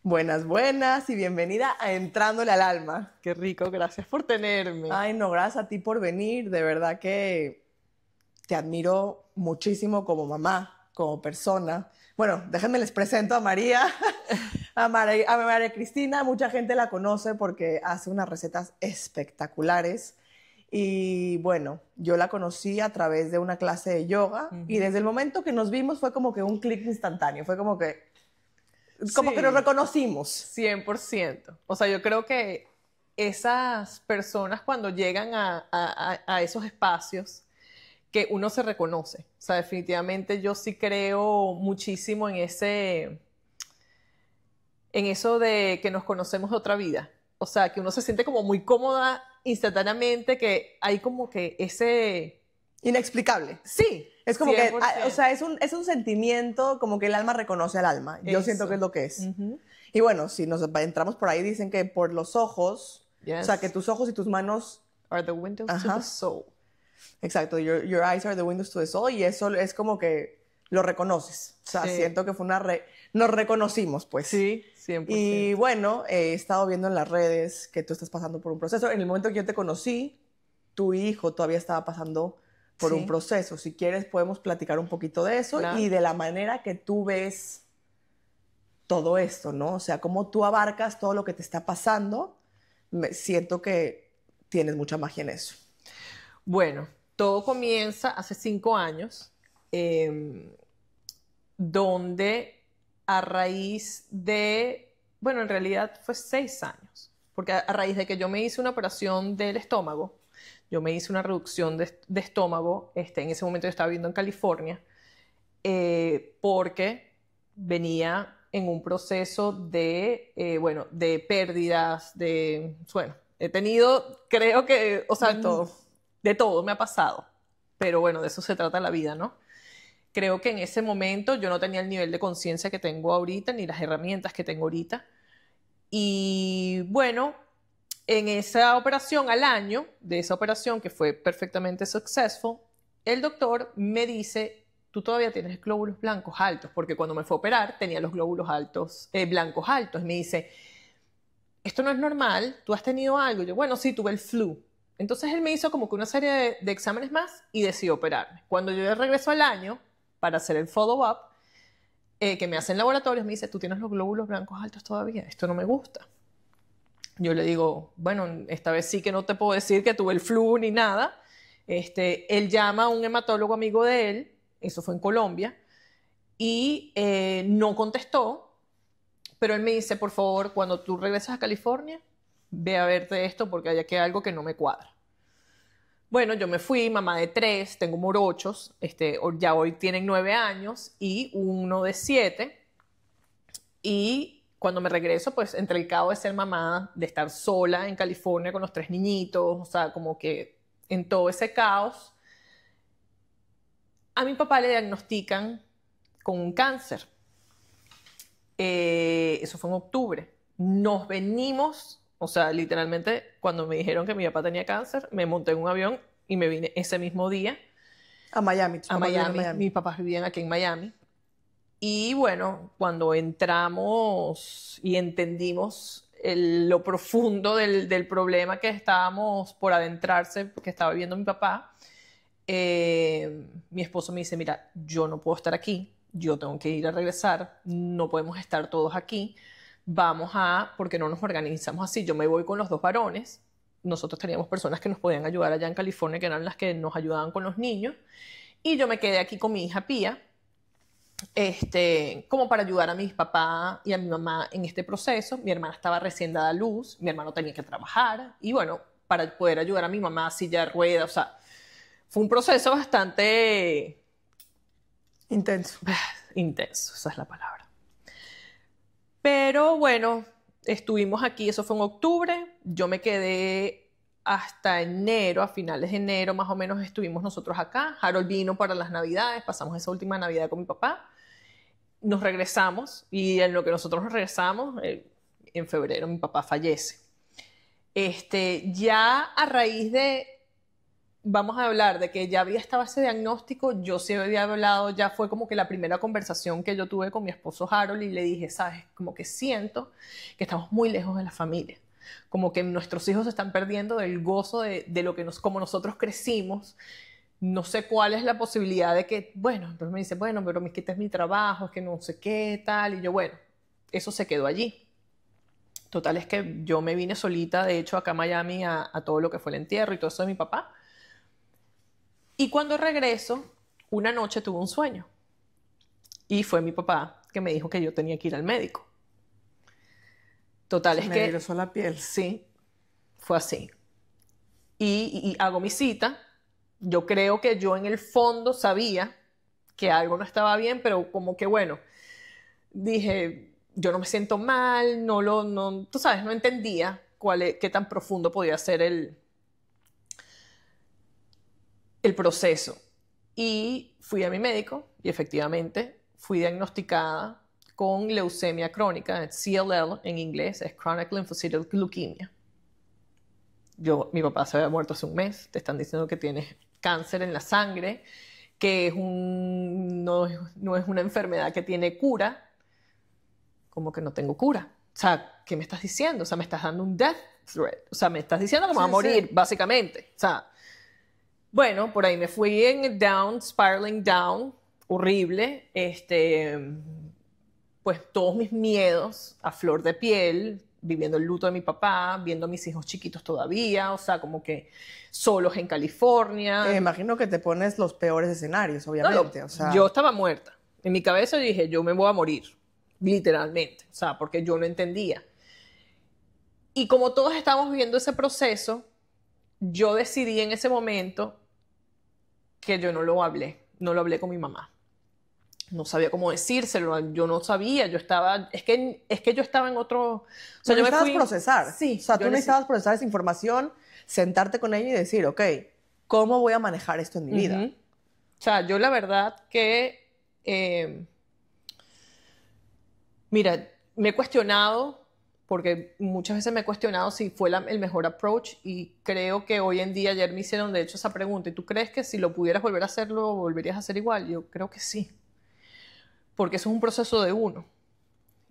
Buenas, buenas y bienvenida a Entrándole al Alma. Qué rico, gracias por tenerme. Ay, no, gracias a ti por venir. De verdad que te admiro muchísimo como mamá, como persona. Bueno, déjenme les presento a María, a María Cristina. Mucha gente la conoce porque hace unas recetas espectaculares. Y bueno, yo la conocí a través de una clase de yoga y desde el momento que nos vimos fue como que un clic instantáneo. Fue como que Sí, nos reconocimos. 100%. O sea, yo creo que esas personas cuando llegan a esos espacios, que uno se reconoce. O sea, definitivamente yo sí creo muchísimo en eso de que nos conocemos de otra vida. O sea, que uno se siente como muy cómoda instantáneamente, que hay como que ese... Inexplicable. Sí, Es como que, 100%. o sea, es un sentimiento como que el alma reconoce al alma. Yo siento Eso. que es lo que es. Y bueno, si nos entramos por ahí, dicen que por los ojos, o sea, Yes. que tus ojos y tus manos, Are the windows to Ajá. the soul. exacto, your eyes are the windows to the soul, y eso es como que lo reconoces. O sea, Sí. siento que fue nos reconocimos, pues. Sí, 100%. Y bueno, he estado viendo en las redes que tú estás pasando por un proceso. En el momento que yo te conocí, tu hijo todavía estaba pasando por Sí. un proceso. Si quieres, podemos platicar un poquito de eso Claro. y de la manera que tú ves todo esto, ¿no? O sea, cómo tú abarcas todo lo que te está pasando. Siento que tienes mucha magia en eso. Bueno, todo comienza hace 5 años, donde a raíz de, bueno, en realidad fue 6 años, porque a raíz de que yo me hice una operación del estómago, yo me hice una reducción de estómago, en ese momento yo estaba viviendo en California, porque venía en un proceso bueno, de pérdidas, bueno, he tenido, creo que, o sea, de todo me ha pasado, pero bueno, de eso se trata la vida, ¿no? Creo que en ese momento yo no tenía el nivel de conciencia que tengo ahorita, ni las herramientas que tengo ahorita. Y bueno, en esa operación, al año de esa operación, que fue perfectamente successful, el doctor me dice, tú todavía tienes glóbulos blancos altos, porque cuando me fue a operar tenía los glóbulos blancos altos. Y me dice, esto no es normal, tú has tenido algo. Y yo, bueno, sí, tuve el flu. Entonces él me hizo como que una serie de exámenes más y decidió operarme. Cuando yo regreso al año para hacer el follow-up, que me hacen laboratorios, me dice, tú tienes los glóbulos blancos altos todavía, esto no me gusta. Yo le digo, bueno, esta vez sí que no te puedo decir que tuve el flu ni nada. Él llama a un hematólogo amigo de él, eso fue en Colombia, y no contestó, pero él me dice, por favor, cuando tú regresas a California, ve a verte esto porque hay aquí algo que no me cuadra. Bueno, yo me fui, mamá de 3, tengo morochos, ya hoy tienen 9 años y uno de 7. Y cuando me regreso, pues entre el caos de ser mamá, de estar sola en California con los 3 niñitos, o sea, como que en todo ese caos, a mi papá le diagnostican con un cáncer. Eso fue en octubre. Nos venimos, o sea, literalmente, cuando me dijeron que mi papá tenía cáncer, me monté en un avión y me vine ese mismo día A Miami. a Miami. Mis papás vivían aquí en Miami. Y bueno, cuando entramos y entendimos lo profundo del problema que estábamos por adentrarse, que estaba viviendo mi papá, mi esposo me dice, mira, yo no puedo estar aquí, yo tengo que ir a regresar, no podemos estar todos aquí, porque no nos organizamos así, yo me voy con los 2 varones, nosotros teníamos personas que nos podían ayudar allá en California, que eran las que nos ayudaban con los niños, y yo me quedé aquí con mi hija Pía, como para ayudar a mi papá y a mi mamá en este proceso. Mi hermana estaba recién dada a luz, mi hermano tenía que trabajar, y bueno, para poder ayudar a mi mamá a silla de ruedas, o sea, fue un proceso bastante Intenso. intenso, esa es la palabra. Pero bueno, estuvimos aquí, eso fue en octubre, yo me quedé hasta enero, a finales de enero más o menos estuvimos nosotros acá. Harold vino para las Navidades, pasamos esa última Navidad con mi papá, nos regresamos y en lo que nosotros nos regresamos, en febrero mi papá fallece. Ya a raíz de vamos a hablar de que ya había estado ese diagnóstico, yo sí había hablado, ya fue como que la primera conversación que yo tuve con mi esposo Harold y le dije, sabes, como que siento que estamos muy lejos de la familia, como que nuestros hijos se están perdiendo del gozo de lo que como nosotros crecimos. No sé cuál es la posibilidad de que, bueno, entonces me dice, bueno, pero es que este es mi trabajo, es que no sé qué, tal, y yo, bueno, eso se quedó allí. Total es que yo me vine solita, de hecho, acá a Miami a todo lo que fue el entierro y todo eso de mi papá. Y cuando regreso, una noche tuve un sueño. Y fue mi papá que me dijo que yo tenía que ir al médico. Total es que... Me engrosó la piel. Sí, fue así. Y hago mi cita. Yo creo que yo en el fondo sabía que algo no estaba bien, pero como que bueno, dije, yo no me siento mal, tú sabes, no entendía qué tan profundo podía ser el proceso. Y fui a mi médico y efectivamente fui diagnosticada con leucemia crónica, CLL en inglés, es Chronic Lymphocytic Leukemia. Mi papá se había muerto hace un mes, te están diciendo que tienes cáncer en la sangre, que no es una enfermedad que tiene cura. Como que no tengo cura. O sea, ¿qué me estás diciendo? O sea, me estás dando un death threat. O sea, me estás diciendo que me voy a morir, básicamente. O sea, bueno, por ahí me fui en down, spiraling down, horrible. Pues todos mis miedos a flor de piel, viviendo el luto de mi papá, viendo a mis hijos chiquitos todavía, o sea, como que solos en California. Me imagino que te pones los peores escenarios, obviamente. No, o sea... Yo estaba muerta. En mi cabeza yo dije, yo me voy a morir. Literalmente, o sea, porque yo no entendía. Y como todos estábamos viviendo ese proceso, yo decidí en ese momento que yo no lo hablé con mi mamá. No sabía cómo decírselo, yo no sabía, es que yo estaba en otro... O sea, yo necesitabas procesar. Sí. O sea, tú necesitabas procesar esa información, sentarte con ella y decir, ok, ¿cómo voy a manejar esto en mi vida? O sea, yo la verdad que... Mira, me he cuestionado, porque muchas veces me he cuestionado si fue el mejor approach y creo que hoy en día, ayer me hicieron de hecho esa pregunta, ¿y tú crees que si lo pudieras volver a hacerlo, lo volverías a hacer igual? Yo creo que sí, porque eso es un proceso de uno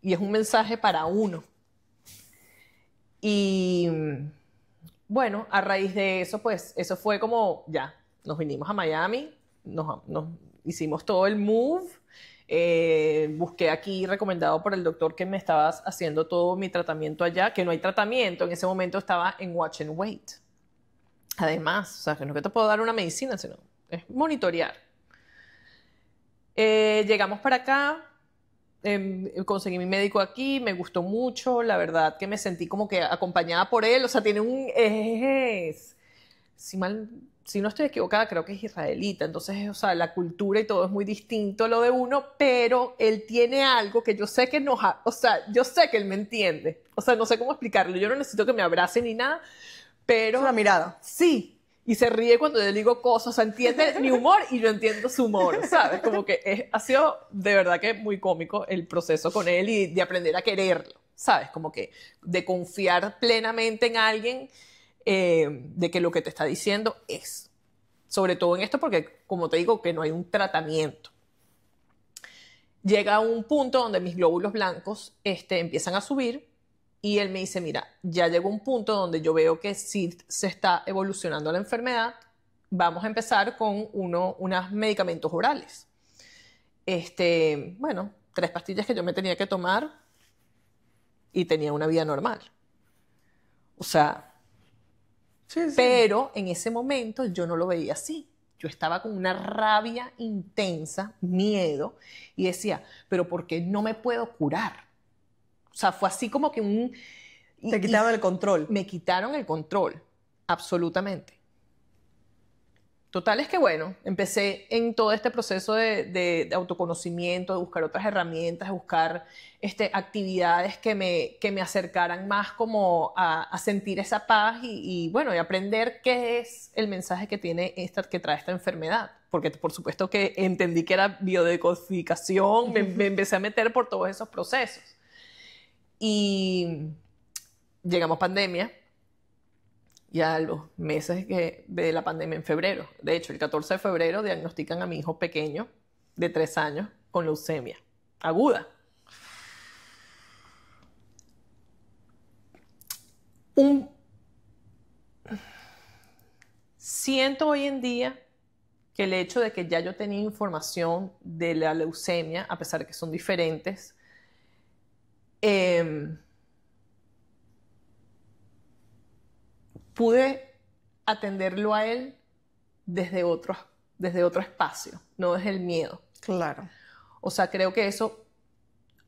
y es un mensaje para uno. Y bueno, a raíz de eso, pues eso fue como, ya, nos vinimos a Miami, nos hicimos todo el move. Busqué aquí recomendado por el doctor que me estaba haciendo todo mi tratamiento allá, que no hay tratamiento, en ese momento estaba en watch and wait. Además, o sea, que no es que te puedo dar una medicina, sino es monitorear. Llegamos para acá, conseguí mi médico aquí, me gustó mucho, la verdad que me sentí como que acompañada por él, o sea, tiene si no estoy equivocada, creo que es israelita, entonces, o sea, la cultura y todo es muy distinto a lo de uno, pero él tiene algo que yo sé que yo sé que él me entiende, o sea, no sé cómo explicarlo, yo no necesito que me abrace ni nada, pero... Es una mirada. Sí, y se ríe cuando yo le digo cosas, o sea, entiende mi humor y yo entiendo su humor, ¿sabes? Como que ha sido de verdad que muy cómico el proceso con él y de aprender a quererlo, ¿sabes? Como que de confiar plenamente en alguien, de que lo que te está diciendo es. Sobre todo en esto porque, como te digo, que no hay un tratamiento. Llega a un punto donde mis glóbulos blancos empiezan a subir y él me dice, mira, ya llegó un punto donde yo veo que sí se está evolucionando la enfermedad, vamos a empezar con unos medicamentos orales. Bueno, 3 pastillas que yo me tenía que tomar y tenía una vida normal. O sea... Sí. Pero en ese momento yo no lo veía así. Yo estaba con una rabia intensa, miedo, y decía, pero ¿por qué no me puedo curar? O sea, fue así como que Te quitaron el control. Me quitaron el control, absolutamente. Total es que, bueno, empecé en todo este proceso de autoconocimiento, de buscar otras herramientas, de buscar actividades que me acercaran más como a sentir esa paz y bueno, y aprender qué es el mensaje que que trae esta enfermedad. Porque por supuesto que entendí que era biodecodificación, me empecé a meter por todos esos procesos. Y llegamos pandemia. Y a los meses de la pandemia, en febrero, de hecho, el 14 de febrero diagnostican a mi hijo pequeño de 3 años con leucemia aguda. Siento hoy en día que el hecho de que ya yo tenía información de la leucemia, a pesar de que son diferentes, pude atenderlo a él desde otro espacio, no desde el miedo. Claro. O sea, creo que eso,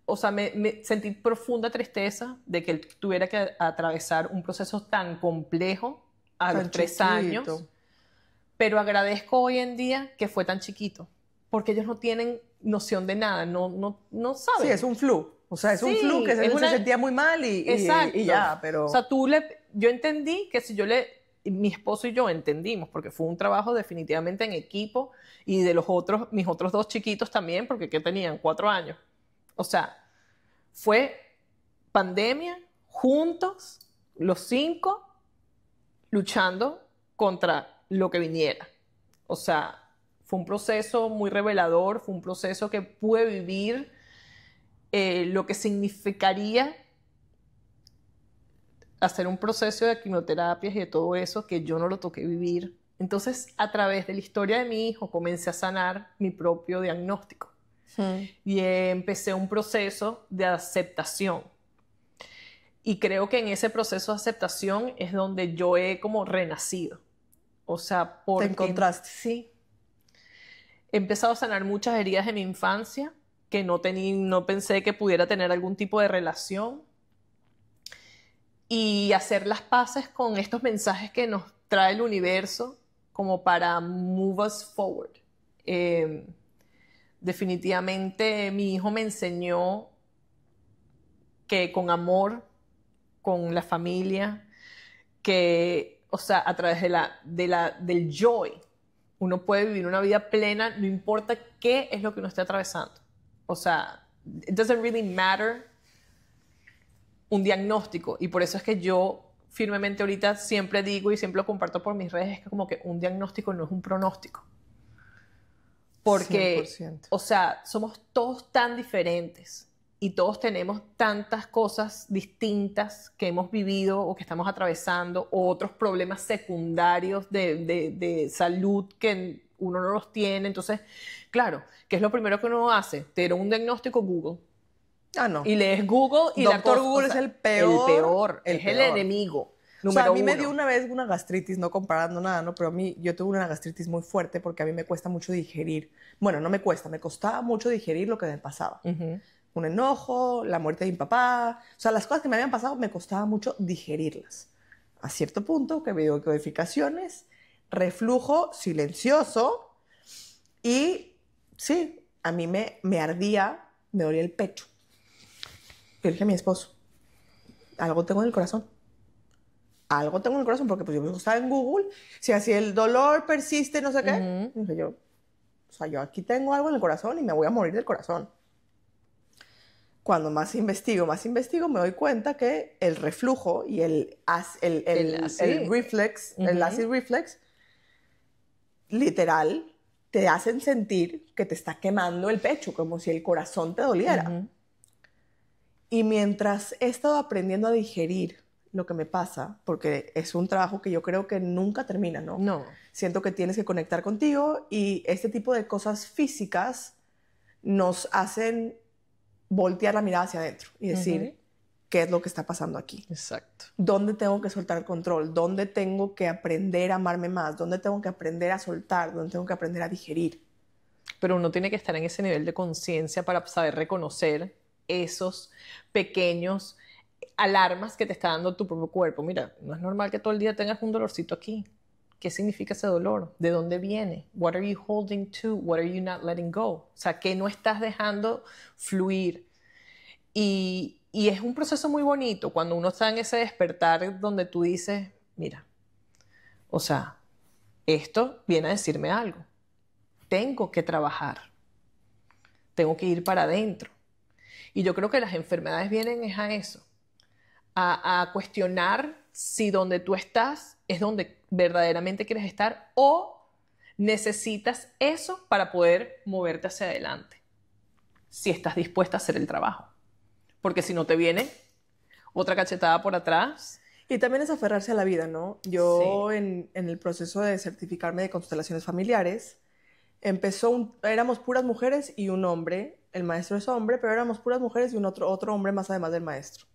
o sea, me sentí profunda tristeza de que él tuviera que atravesar un proceso tan complejo a los 3 años, pero agradezco hoy en día que fue tan chiquito, porque ellos no tienen noción de nada, no saben. Sí, es un flu. O sea, es un flu que se sentía muy mal y ya, pero... O sea, yo entendí que si mi esposo y yo entendimos, porque fue un trabajo definitivamente en equipo, y de mis otros 2 chiquitos también, porque ¿qué tenían? 4 años. O sea, fue pandemia, juntos, los 5, luchando contra lo que viniera. O sea, fue un proceso muy revelador, fue un proceso que pude vivir lo que significaría hacer un proceso de quimioterapias y de todo eso, que yo no lo toqué vivir. Entonces, a través de la historia de mi hijo, comencé a sanar mi propio diagnóstico. Y empecé un proceso de aceptación. Y creo que en ese proceso de aceptación es donde yo he como renacido. O sea, porque... ¿Te encontraste? Sí. He empezado a sanar muchas heridas de mi infancia que no pensé que pudiera tener algún tipo de relación. Y hacer las paces con estos mensajes que nos trae el universo como para move us forward. Definitivamente mi hijo me enseñó que con amor, con la familia, que, o sea, a través del joy, uno puede vivir una vida plena, no importa qué es lo que uno esté atravesando. O sea, it doesn't really matter un diagnóstico, y por eso es que yo firmemente ahorita siempre digo y siempre lo comparto por mis redes, es que como que un diagnóstico no es un pronóstico. Porque, 100%. o sea, somos todos tan diferentes y todos tenemos tantas cosas distintas que hemos vivido o que estamos atravesando, o otros problemas secundarios de salud que uno no los tiene. Entonces, claro, ¿qué es lo primero que uno hace? Tener un diagnóstico, Google. Ah, no. Y lees Google y Doctor Google, o sea, es el peor. Es el enemigo. O sea, a mí me dio una vez una gastritis, no comparando nada, ¿no? Pero yo tuve una gastritis muy fuerte porque a mí me cuesta mucho digerir. Bueno, no me cuesta, me costaba mucho digerir lo que me pasaba. Un enojo, la muerte de mi papá. O sea, las cosas que me habían pasado me costaba mucho digerirlas. A cierto punto, que videocodificaciones, reflujo silencioso y, sí, a mí me ardía, me dolía el pecho. Yo le dije a mi esposo, algo tengo en el corazón. Algo tengo en el corazón, porque pues yo estaba en Google, si así el dolor persiste, no sé qué. Dije yo, o sea, yo aquí tengo algo en el corazón y me voy a morir del corazón. Cuando más investigo, me doy cuenta que el reflujo y el acid reflex, literal, te hacen sentir que te está quemando el pecho, como si el corazón te doliera. Y mientras he estado aprendiendo a digerir lo que me pasa, porque es un trabajo que yo creo que nunca termina, ¿no? No. Siento que tienes que conectar contigo, y este tipo de cosas físicas nos hacen voltear la mirada hacia adentro y decir, ¿qué es lo que está pasando aquí? Exacto. ¿Dónde tengo que soltar el control? ¿Dónde tengo que aprender a amarme más? ¿Dónde tengo que aprender a soltar? ¿Dónde tengo que aprender a digerir? Pero uno tiene que estar en ese nivel de conciencia para saber reconocer esos pequeños alarmas que te está dando tu propio cuerpo. Mira, no es normal que todo el día tengas un dolorcito aquí. ¿Qué significa ese dolor? ¿De dónde viene? What are you holding to? What are you not letting go? O sea, ¿qué no estás dejando fluir? Y es un proceso muy bonito cuando uno está en ese despertar donde tú dices, mira, o sea, esto viene a decirme algo. Tengo que trabajar. Tengo que ir para adentro. Y yo creo que las enfermedades vienen es a eso, a cuestionar si donde tú estás es donde verdaderamente quieres estar o necesitas eso para poder moverte hacia adelante, si estás dispuesta a hacer el trabajo. Porque si no te viene otra cachetada por atrás. Y también es aferrarse a la vida, ¿no? Yo en el proceso de certificarme de constelaciones familiares, éramos puras mujeres y un hombre. El maestro es hombre, pero éramos puras mujeres y otro hombre más además del maestro.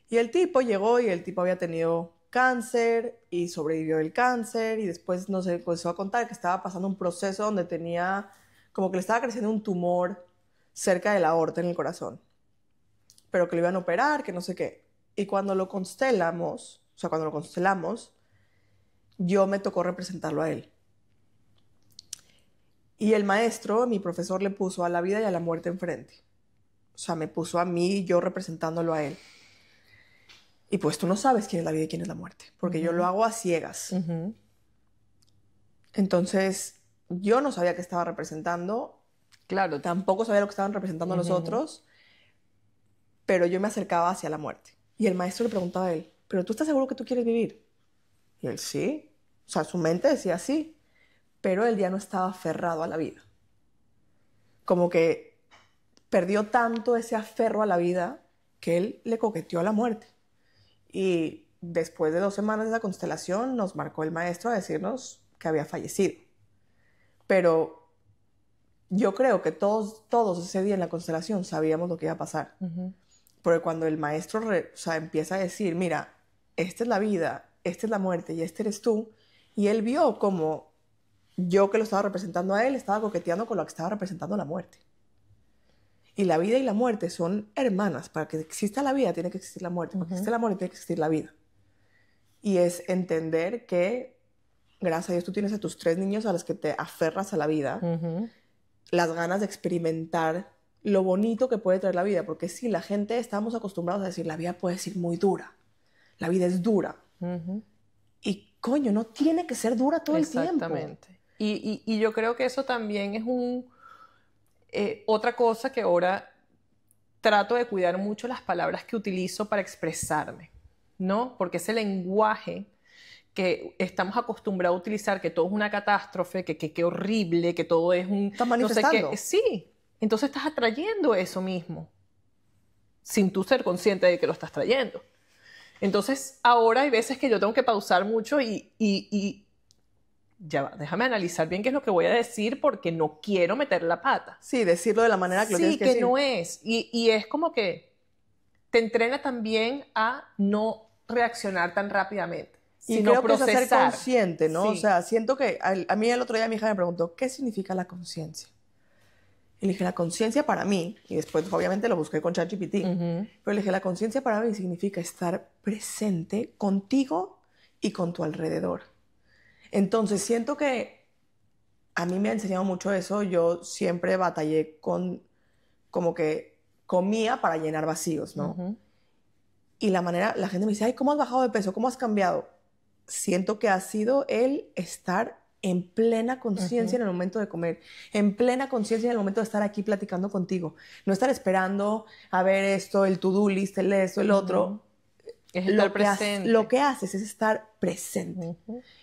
Y el tipo llegó y el tipo había tenido cáncer y sobrevivió del cáncer y después nos empezó a contar que estaba pasando un proceso donde tenía, como que le estaba creciendo un tumor cerca de la aorta en el corazón, pero que lo iban a operar, que no sé qué. Y cuando lo constelamos, yo me tocó representarlo a él. Y el maestro, mi profesor, le puso a la vida y a la muerte enfrente. O sea, me puso a mí, yo representándolo a él. Y pues tú no sabes quién es la vida y quién es la muerte, porque yo lo hago a ciegas. Entonces, yo no sabía qué estaba representando. Claro. Tampoco sabía lo que estaban representando los otros, pero yo me acercaba hacia la muerte. Y el maestro le preguntaba a él, ¿pero tú estás seguro que tú quieres vivir? Y él, sí. O sea, su mente decía sí, pero él ya no estaba aferrado a la vida. Como que perdió tanto ese aferro a la vida que él le coqueteó a la muerte. Y después de 2 semanas de la constelación nos marcó el maestro a decirnos que había fallecido. Pero yo creo que todos ese día en la constelación sabíamos lo que iba a pasar. Porque cuando el maestro empieza a decir, mira, esta es la vida, esta es la muerte y este eres tú, y él vio como yo que lo estaba representando a él estaba coqueteando con lo que estaba representando la muerte. Y la vida y la muerte son hermanas. Para que exista la vida tiene que existir la muerte. Para que exista la muerte tiene que existir la vida. Y es entender que, gracias a Dios, tú tienes a tus 3 niños a los que te aferras a la vida. Las ganas de experimentar lo bonito que puede traer la vida. Porque sí, la gente estamos acostumbrados a decir, la vida puede ser muy dura. La vida es dura. Y, coño, no tiene que ser dura todo el tiempo. Exactamente. Y yo creo que eso también es otra cosa que ahora trato de cuidar mucho las palabras que utilizo para expresarme, ¿no? Porque ese lenguaje que estamos acostumbrados a utilizar, que todo es una catástrofe, que horrible, que todo es un... ¿Estás manifestando? No sé qué. Sí, entonces estás atrayendo eso mismo, sin tú ser consciente de que lo estás trayendo. Entonces ahora hay veces que yo tengo que pausar mucho y ya va, déjame analizar bien qué es lo que voy a decir porque no quiero meter la pata. Sí, decirlo de la manera que lo tienes que decir. Sí, que no es. Y es como que te entrena también a no reaccionar tan rápidamente, sino creo procesar. Que es ser consciente, ¿no? Sí. O sea, siento que a mí el otro día mi hija me preguntó, ¿qué significa la conciencia? Y le dije, la conciencia para mí, y después obviamente lo busqué con ChatGPT, pero le dije, la conciencia para mí significa estar presente contigo y con tu alrededor. Entonces, siento que a mí me ha enseñado mucho eso. Yo siempre batallé como que comía para llenar vacíos, ¿no? Y la gente me dice, ay, ¿cómo has bajado de peso? ¿Cómo has cambiado? Siento que ha sido el estar en plena conciencia en el momento de comer, en plena conciencia en el momento de estar aquí platicando contigo. No estar esperando a ver esto, el to-do list, esto, el otro. Es estar presente. Lo que haces es estar presente.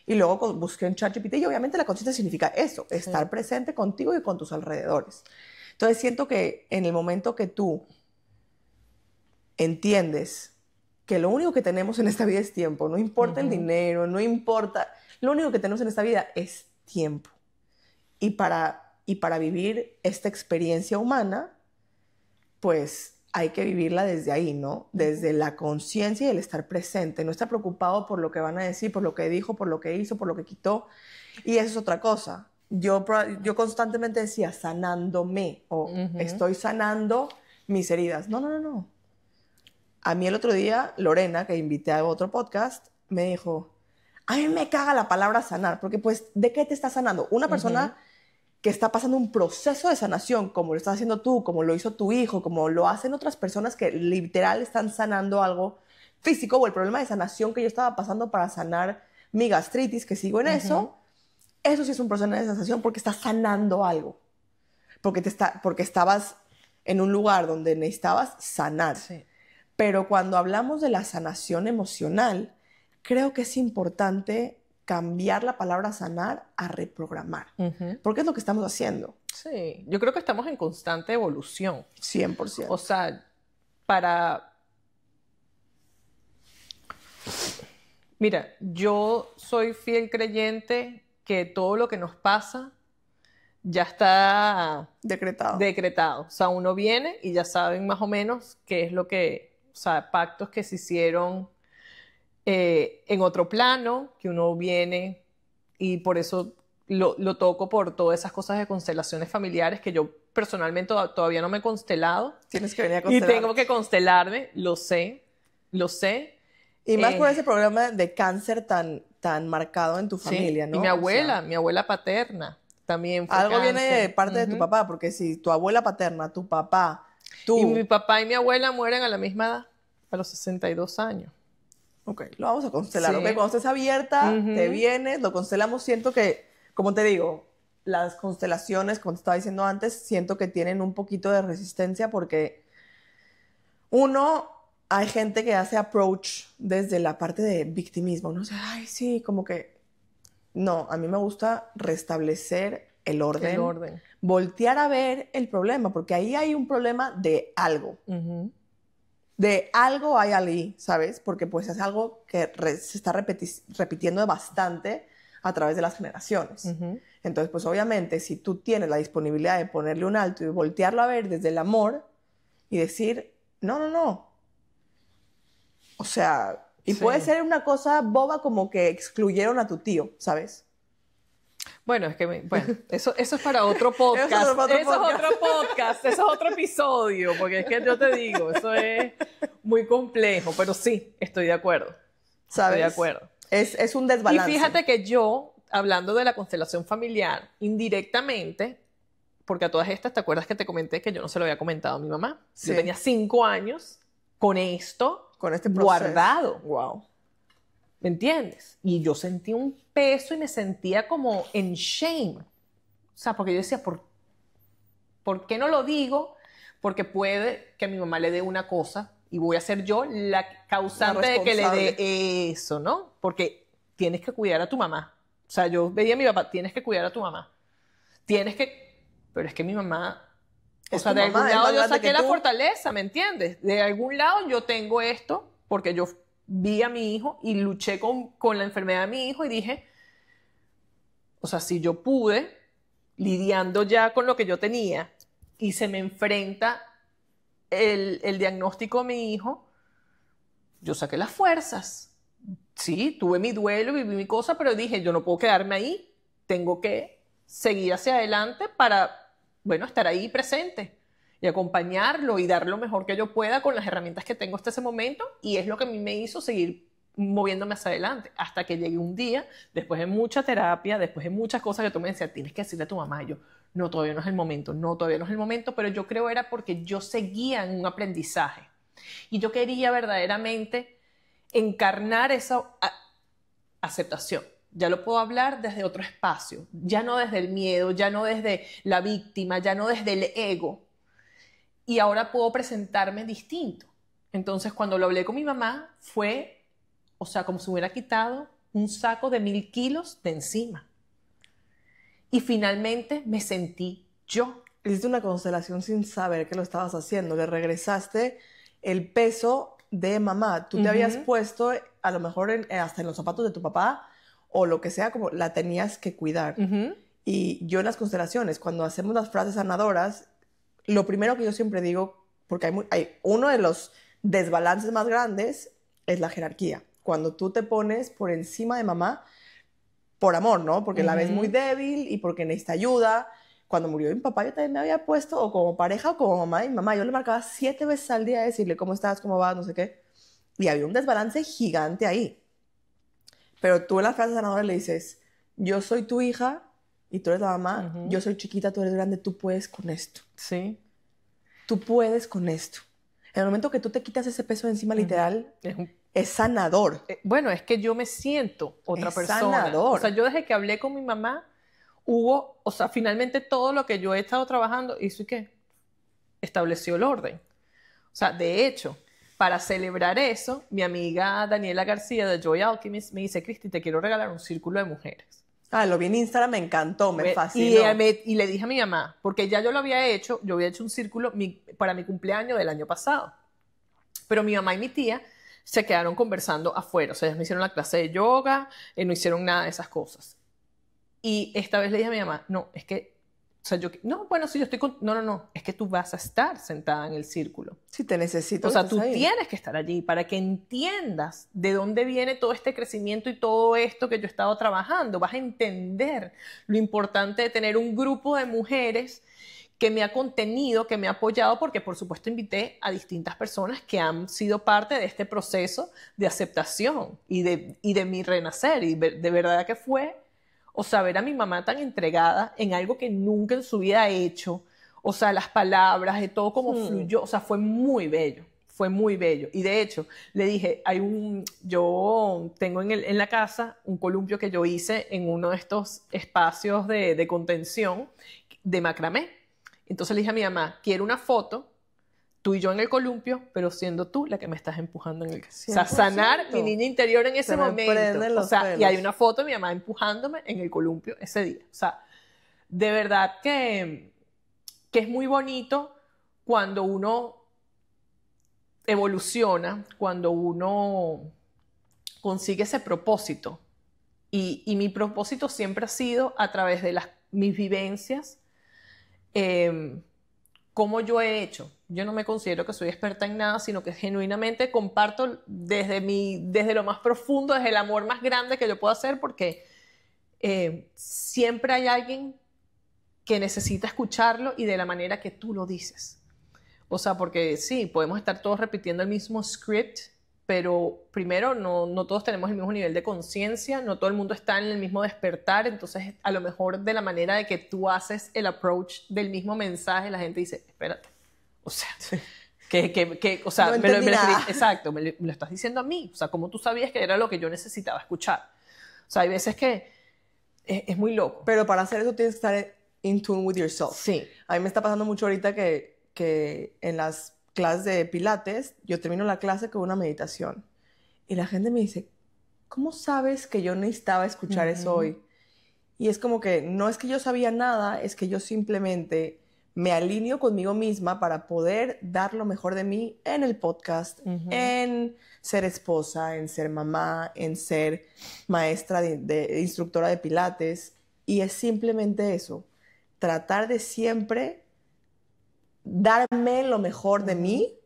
Y luego busqué en ChatGPT y obviamente la conciencia significa eso, estar presente contigo y con tus alrededores. Entonces siento que en el momento que tú entiendes que lo único que tenemos en esta vida es tiempo, no importa el dinero, no importa, lo único que tenemos en esta vida es tiempo. Y para vivir esta experiencia humana, pues hay que vivirla desde ahí, ¿no? Desde la conciencia y el estar presente, no estar preocupado por lo que van a decir, por lo que dijo, por lo que hizo, por lo que quitó. Y eso es otra cosa. Yo constantemente decía, sanándome, o estoy sanando mis heridas. No. A mí el otro día, Lorena, que invité a otro podcast, me dijo, a mí me caga la palabra sanar, porque pues, ¿de qué te estás sanando? Una persona que está pasando un proceso de sanación, como lo estás haciendo tú, como lo hizo tu hijo, como lo hacen otras personas que literal están sanando algo físico, o el problema de sanación que yo estaba pasando para sanar mi gastritis, que sigo en eso sí es un proceso de sanación porque estás sanando algo, porque estabas en un lugar donde necesitabas sanar. Sí. Pero cuando hablamos de la sanación emocional, creo que es importante cambiar la palabra sanar a reprogramar. Porque es lo que estamos haciendo. Sí, yo creo que estamos en constante evolución. 100%. O sea, para... Mira, yo soy fiel creyente que todo lo que nos pasa ya está decretado. O sea, uno viene y ya saben más o menos qué es lo que... O sea, pactos que se hicieron en otro plano, que uno viene y por eso lo toco por todas esas cosas de constelaciones familiares que yo personalmente todavía no me he constelado. Tienes que venir a constelar. Y tengo que constelarme, lo sé. Y más por ese programa de cáncer tan marcado en tu familia, sí. ¿no? Y mi abuela paterna también fue algo cáncer. Viene de parte de tu papá, porque si tu abuela paterna, tu papá, tú... Y mi papá y mi abuela mueren a la misma edad, a los 62 años. Ok, lo vamos a constelar, sí. ¿ok? Cuando estés abierta, te vienes, lo constelamos. Siento que, como te digo, las constelaciones, como te estaba diciendo antes, siento que tienen un poquito de resistencia porque hay gente que hace approach desde la parte de victimismo, ¿no? O sea, ay, sí, como que... No, a mí me gusta restablecer el orden. Voltear a ver el problema, porque ahí hay un problema de algo. De algo hay ahí, ¿sabes? Porque pues es algo que se está repitiendo bastante a través de las generaciones. Entonces, pues obviamente, si tú tienes la disponibilidad de ponerle un alto y voltearlo a ver desde el amor y decir, no. O sea, y puede ser una cosa boba como que excluyeron a tu tío, ¿sabes? Bueno, eso es para otro podcast. Eso es otro podcast, eso es otro episodio, porque es que yo te digo, eso es muy complejo, pero sí, estoy de acuerdo. ¿Sabes? Estoy de acuerdo. Es un desbalance. Y fíjate que yo, hablando de la constelación familiar, indirectamente, porque a todas estas, ¿te acuerdas que te comenté que yo no se lo había comentado a mi mamá? Sí. Yo tenía 5 años con esto guardado. Wow. ¿Me entiendes? Y yo sentí un peso y me sentía como en shame. O sea, porque yo decía, ¿por qué no lo digo? Porque puede que a mi mamá le dé una cosa y voy a ser yo la causante de que le dé eso, ¿no? Porque tienes que cuidar a tu mamá. O sea, yo veía a mi papá, tienes que cuidar a tu mamá. Pero es que mi mamá... O sea, de algún lado yo saqué la fortaleza, ¿me entiendes? De algún lado yo tengo esto porque yo vi a mi hijo y luché con la enfermedad de mi hijo y dije, o sea, si yo pude, lidiando ya con lo que yo tenía y se me enfrenta el diagnóstico de mi hijo, yo saqué las fuerzas. Sí, tuve mi duelo, viví mi cosa, pero dije, yo no puedo quedarme ahí, tengo que seguir hacia adelante para, bueno, estar ahí presente y acompañarlo y dar lo mejor que yo pueda con las herramientas que tengo hasta ese momento, y es lo que a mí me hizo seguir moviéndome hacia adelante, hasta que llegué un día, después de mucha terapia, después de muchas cosas que tú me decías, tienes que decirle a tu mamá, y yo, no, todavía no es el momento, pero yo creo era porque yo seguía en un aprendizaje, y yo quería verdaderamente encarnar esa aceptación. Ya lo puedo hablar desde otro espacio, ya no desde el miedo, ya no desde la víctima, ya no desde el ego. Y ahora puedo presentarme distinto. Entonces, cuando lo hablé con mi mamá, fue, o sea, como si me hubiera quitado un saco de 1000 kilos de encima. Y finalmente me sentí yo. Hiciste una constelación sin saber que lo estabas haciendo. Le regresaste el peso de mamá. Tú te habías puesto, a lo mejor hasta en los zapatos de tu papá, o lo que sea, como la tenías que cuidar. Y yo en las constelaciones, cuando hacemos las frases sanadoras, lo primero que yo siempre digo, porque hay uno de los desbalances más grandes, es la jerarquía. Cuando tú te pones por encima de mamá, por amor, ¿no? Porque la ves muy débil y porque necesita ayuda. Cuando murió mi papá, yo también me había puesto, o como pareja o como mamá de mi mamá, yo le marcaba 7 veces al día a decirle cómo estás, cómo vas, no sé qué. Y había un desbalance gigante ahí. Pero tú en las frases sanadoras le dices, yo soy tu hija y tú eres la mamá, yo soy chiquita, tú eres grande, tú puedes con esto. Sí. Tú puedes con esto. En el momento que tú te quitas ese peso de encima, literal, es sanador. Bueno, es que yo me siento otra persona. Sanador. O sea, yo desde que hablé con mi mamá, o sea, finalmente todo lo que yo he estado trabajando, hizo que estableció el orden. O sea, de hecho, para celebrar eso, mi amiga Daniela García de Joy Alchemist me dice, Cristi, te quiero regalar un círculo de mujeres. Ah, lo vi en Instagram, me encantó, me fascinó. Y le dije a mi mamá, porque ya yo lo había hecho, yo había hecho un círculo para mi cumpleaños del año pasado. Pero mi mamá y mi tía se quedaron conversando afuera. O sea, ellas no hicieron la clase de yoga, no hicieron nada de esas cosas. Y esta vez le dije a mi mamá, no, es que, o sea, no, bueno, sí, yo estoy con... No, es que tú vas a estar sentada en el círculo. Sí, te necesito. O sea, tú tienes que estar allí para que entiendas de dónde viene todo este crecimiento y todo esto que yo he estado trabajando. Vas a entender lo importante de tener un grupo de mujeres que me ha contenido, que me ha apoyado, porque por supuesto invité a distintas personas que han sido parte de este proceso de aceptación y de mi renacer. Y de verdad que fue, o sea, ver a mi mamá tan entregada en algo que nunca en su vida ha hecho, o sea, las palabras, de todo como fluyó, o sea, fue muy bello. Fue muy bello. Y de hecho, le dije, yo tengo en la casa un columpio que yo hice en uno de estos espacios de contención de macramé. Entonces le dije a mi mamá, quiero una foto, tú y yo en el columpio, pero siendo tú la que me estás empujando en el... 100%. O sea, sanar mi niña interior en ese momento. O sea, y hay una foto de mi mamá empujándome en el columpio ese día. O sea, de verdad que es muy bonito cuando uno evoluciona, cuando uno consigue ese propósito. Y mi propósito siempre ha sido a través de mis vivencias, cómo yo he hecho. Yo no me considero que soy experta en nada, sino que genuinamente comparto desde lo más profundo, desde el amor más grande que yo puedo hacer, porque siempre hay alguien que necesita escucharlo y de la manera que tú lo dices. O sea, porque sí, podemos estar todos repitiendo el mismo script, pero primero no todos tenemos el mismo nivel de conciencia, no todo el mundo está en el mismo despertar, entonces a lo mejor de la manera de que tú haces el approach del mismo mensaje, la gente dice, espérate, o sea, o sea, no exacto, me lo estás diciendo a mí, o sea, ¿cómo tú sabías que era lo que yo necesitaba escuchar? O sea, hay veces que es muy loco. Pero para hacer eso tienes que estar in tune with yourself. Sí. A mí me está pasando mucho ahorita que en las clases de pilates, yo termino la clase con una meditación. Y la gente me dice, ¿cómo sabes que yo necesitaba escuchar eso hoy? Y es como que no es que yo sabía nada, es que yo simplemente me alineo conmigo misma para poder dar lo mejor de mí en el podcast, en ser esposa, en ser mamá, en ser maestra, instructora de pilates. Y es simplemente eso, tratar de siempre darme lo mejor de mí,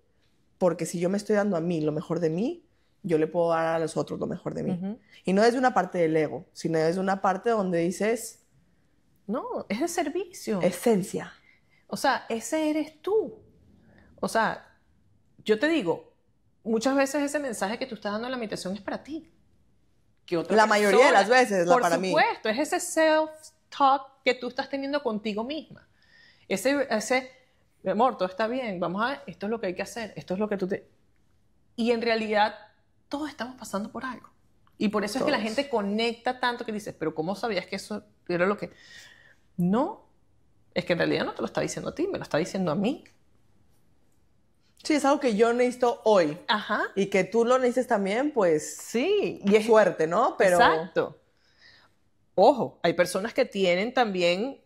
porque si yo me estoy dando a mí lo mejor de mí, yo le puedo dar a los otros lo mejor de mí. Y no es de una parte del ego, sino es de una parte donde dices... No, es de servicio. Esencia. O sea, ese eres tú. O sea, yo te digo, muchas veces ese mensaje que tú estás dando en la meditación es para ti. La mayoría de las veces es para mí. Por supuesto, es ese self-talk que tú estás teniendo contigo misma. Ese mi amor, todo está bien, vamos a ver, esto es lo que hay que hacer, esto es lo que tú te... Y en realidad, todos estamos pasando por algo. Y por eso es que la gente conecta tanto que dices, pero ¿cómo sabías que eso era lo que...? No, es que en realidad no te lo está diciendo a ti, me lo está diciendo a mí. Sí, es algo que yo necesito hoy. Ajá. Y que tú lo necesites también, pues... Sí. Y es suerte, ¿no? Pero... Exacto. Ojo, hay personas que tienen también...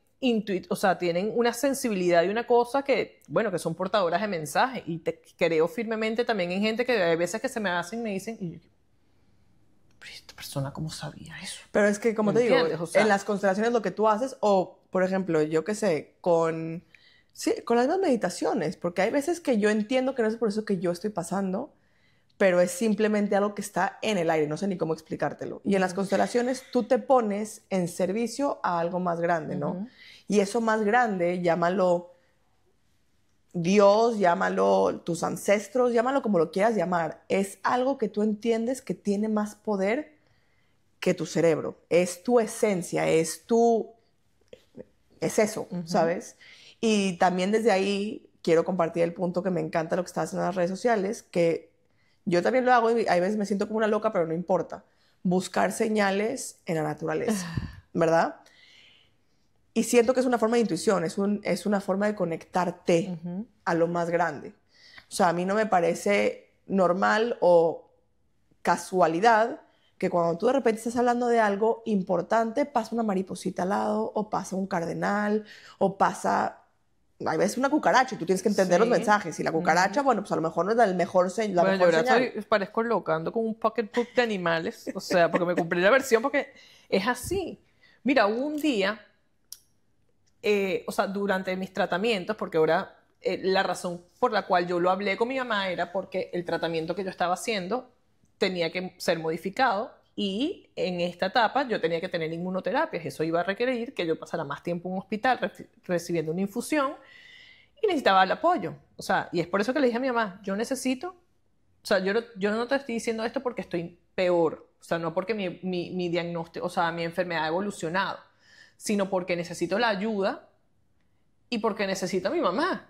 o sea, tienen una sensibilidad y una cosa que, bueno, que son portadoras de mensaje. Y creo firmemente también en gente que hay veces que se me hacen y me dicen, y yo, pero esta persona, ¿cómo sabía eso? Pero es que, como te digo, o sea, en las constelaciones lo que tú haces, o, por ejemplo, yo qué sé, con las mismas meditaciones, porque hay veces que yo entiendo que no es por eso que yo estoy pasando, pero es simplemente algo que está en el aire, no sé ni cómo explicártelo. Y en las constelaciones tú te pones en servicio a algo más grande, ¿no? Y eso más grande, llámalo Dios, llámalo tus ancestros, llámalo como lo quieras llamar, es algo que tú entiendes que tiene más poder que tu cerebro. Es tu esencia, es eso, ¿sabes? Y también desde ahí quiero compartir el punto que me encanta lo que estás haciendo en las redes sociales, que yo también lo hago y a veces me siento como una loca, pero no importa. Buscar señales en la naturaleza, ¿verdad? Y siento que es una forma de intuición, es una forma de conectarte a lo más grande. O sea, a mí no me parece normal o casualidad que cuando tú de repente estás hablando de algo importante, pasa una mariposita al lado, o pasa un cardenal, o pasa, hay veces una cucaracha, y tú tienes que entender los mensajes. Y la cucaracha, bueno, pues a lo mejor no es la mejor señal. Bueno, yo ahora parezco locando con un pocketbook de animales, o sea, porque me compré la versión, porque es así. Mira, hubo un día, o sea, durante mis tratamientos, porque ahora la razón por la cual yo lo hablé con mi mamá era porque el tratamiento que yo estaba haciendo tenía que ser modificado, y en esta etapa yo tenía que tener inmunoterapias. Eso iba a requerir que yo pasara más tiempo en un hospital recibiendo una infusión, y necesitaba el apoyo. O sea, y es por eso que le dije a mi mamá, yo necesito, o sea, yo no te estoy diciendo esto porque estoy peor, o sea, no porque mi diagnóstico, o sea, mi enfermedad ha evolucionado, sino porque necesito la ayuda y porque necesito a mi mamá.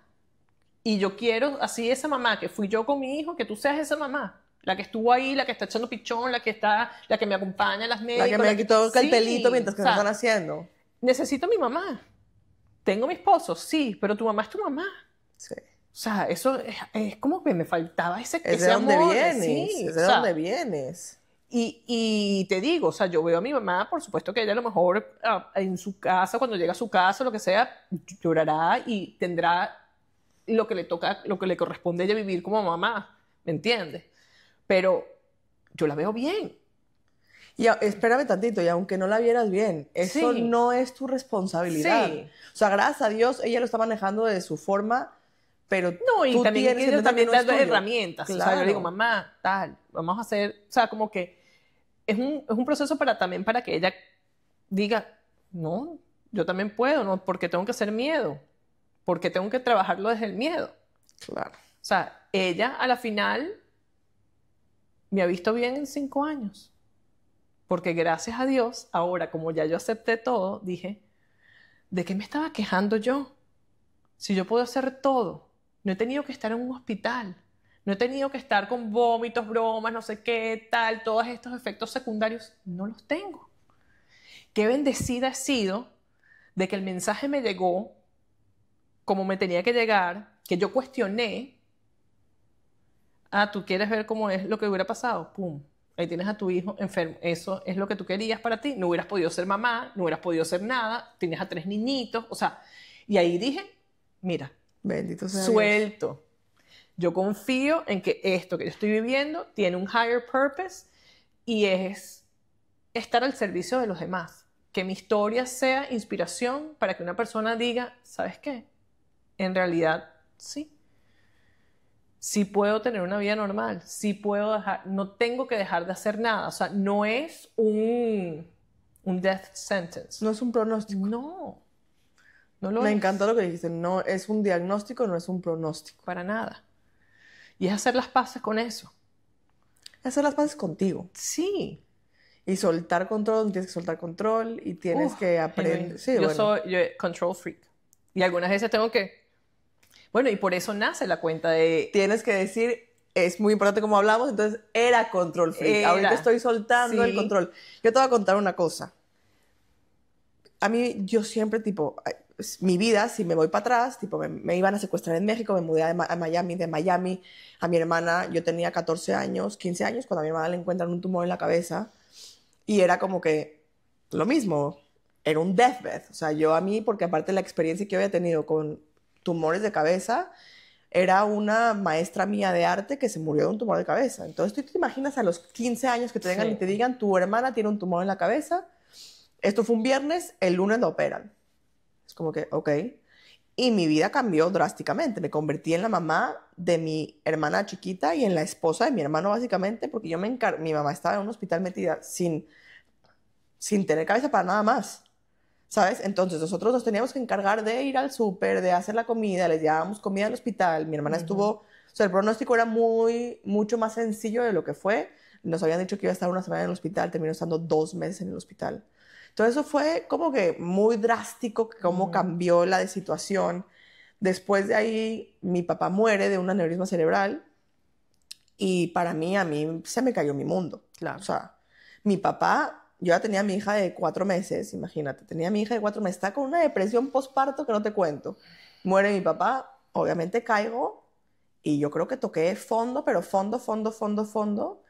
Y yo quiero, así esa mamá que fui yo con mi hijo, que tú seas esa mamá. La que estuvo ahí, la que está echando pichón, la que me acompaña a las médicas. La que me quitó el pelito mientras que o sea, me están haciendo. Necesito a mi mamá. Tengo mi esposo, sí, pero tu mamá es tu mamá. Sí. O sea, eso es como que me faltaba ese amor. Es de dónde vienes, sí, es de dónde vienes. Y te digo, o sea, yo veo a mi mamá, por supuesto que ella a lo mejor en su casa, cuando llega a su casa, lo que sea, llorará y tendrá lo que le toca, lo que le corresponde a ella vivir como mamá, ¿me entiendes? Pero yo la veo bien. Y espérame tantito, y aunque no la vieras bien, eso Sí. no es tu responsabilidad. Sí. O sea, gracias a Dios, ella lo está manejando de su forma, pero No, y tú también tienes que ella entender también que no es dando tuyo. herramientas. Claro. O sea, yo le digo, mamá, tal, vamos a hacer, o sea, como que es un proceso también para que ella diga, no, yo también puedo, no, porque tengo que hacer miedo, porque tengo que trabajarlo desde el miedo. Claro. O sea, ella a la final me ha visto bien en 5 años. Porque gracias a Dios, ahora como ya yo acepté todo, dije, ¿de qué me estaba quejando yo? Si yo puedo hacer todo, no he tenido que estar en un hospital, no he tenido que estar con vómitos, bromas, no sé qué, tal, todos estos efectos secundarios, no los tengo. Qué bendecida he sido de que el mensaje me llegó como me tenía que llegar, que yo cuestioné. Ah, ¿tú quieres ver cómo es lo que hubiera pasado? ¡Pum! Ahí tienes a tu hijo enfermo. Eso es lo que tú querías para ti. No hubieras podido ser mamá, no hubieras podido ser nada. Tienes a 3 niñitos. O sea, y ahí dije, mira, Bendito sea suelto. Dios. Yo confío en que esto que yo estoy viviendo tiene un higher purpose y es estar al servicio de los demás. Que mi historia sea inspiración para que una persona diga, ¿sabes qué? En realidad, sí. Sí puedo tener una vida normal, sí puedo dejar, no tengo que dejar de hacer nada. O sea, no es un death sentence. No es un pronóstico. No, no lo Me es. encantó lo que dijiste. No es un diagnóstico, no es un pronóstico. Para nada. Y es hacer las paces con eso. Hacer las paces contigo. Sí. Y soltar control, tienes que soltar control y tienes que aprender. Sí, yo bueno. soy control freak. Y algunas veces tengo que... Bueno, y por eso nace la cuenta de... Tienes que decir, es muy importante como hablamos, entonces era control freak. Ahorita estoy soltando el control. Yo te voy a contar una cosa. A mí, yo siempre, tipo, mi vida, si me voy para atrás, tipo, me iban a secuestrar en México, me mudé a Miami, de Miami a mi hermana, yo tenía 14 años, 15 años, cuando a mi hermana le encuentran un tumor en la cabeza, y era como que lo mismo, era un deathbed. O sea, yo a mí, porque aparte la experiencia que yo había tenido con tumores de cabeza, era una maestra mía de arte que se murió de un tumor de cabeza. Entonces tú te imaginas a los 15 años que te vengan y te digan, tu hermana tiene un tumor en la cabeza, esto fue un viernes, el lunes la operan. Es como que, ok. Y mi vida cambió drásticamente. Me convertí en la mamá de mi hermana chiquita y en la esposa de mi hermano, básicamente, porque yo mi mamá estaba en un hospital metida sin tener cabeza para nada más, ¿sabes? Entonces nosotros nos teníamos que encargar de ir al súper, de hacer la comida, les llevábamos comida al hospital. Mi hermana estuvo... O sea, el pronóstico era mucho más sencillo de lo que fue. Nos habían dicho que iba a estar una semana en el hospital, terminó estando 2 meses en el hospital. Entonces eso fue como que muy drástico, cómo cambió la situación. Después de ahí, mi papá muere de un aneurisma cerebral y a mí se me cayó mi mundo. Claro. O sea, mi papá, yo ya tenía a mi hija de 4 meses, imagínate, tenía a mi hija de 4 meses, está con una depresión postparto que no te cuento. Muere mi papá, obviamente caigo Y yo creo que toqué fondo, pero fondo, fondo, fondo, fondo.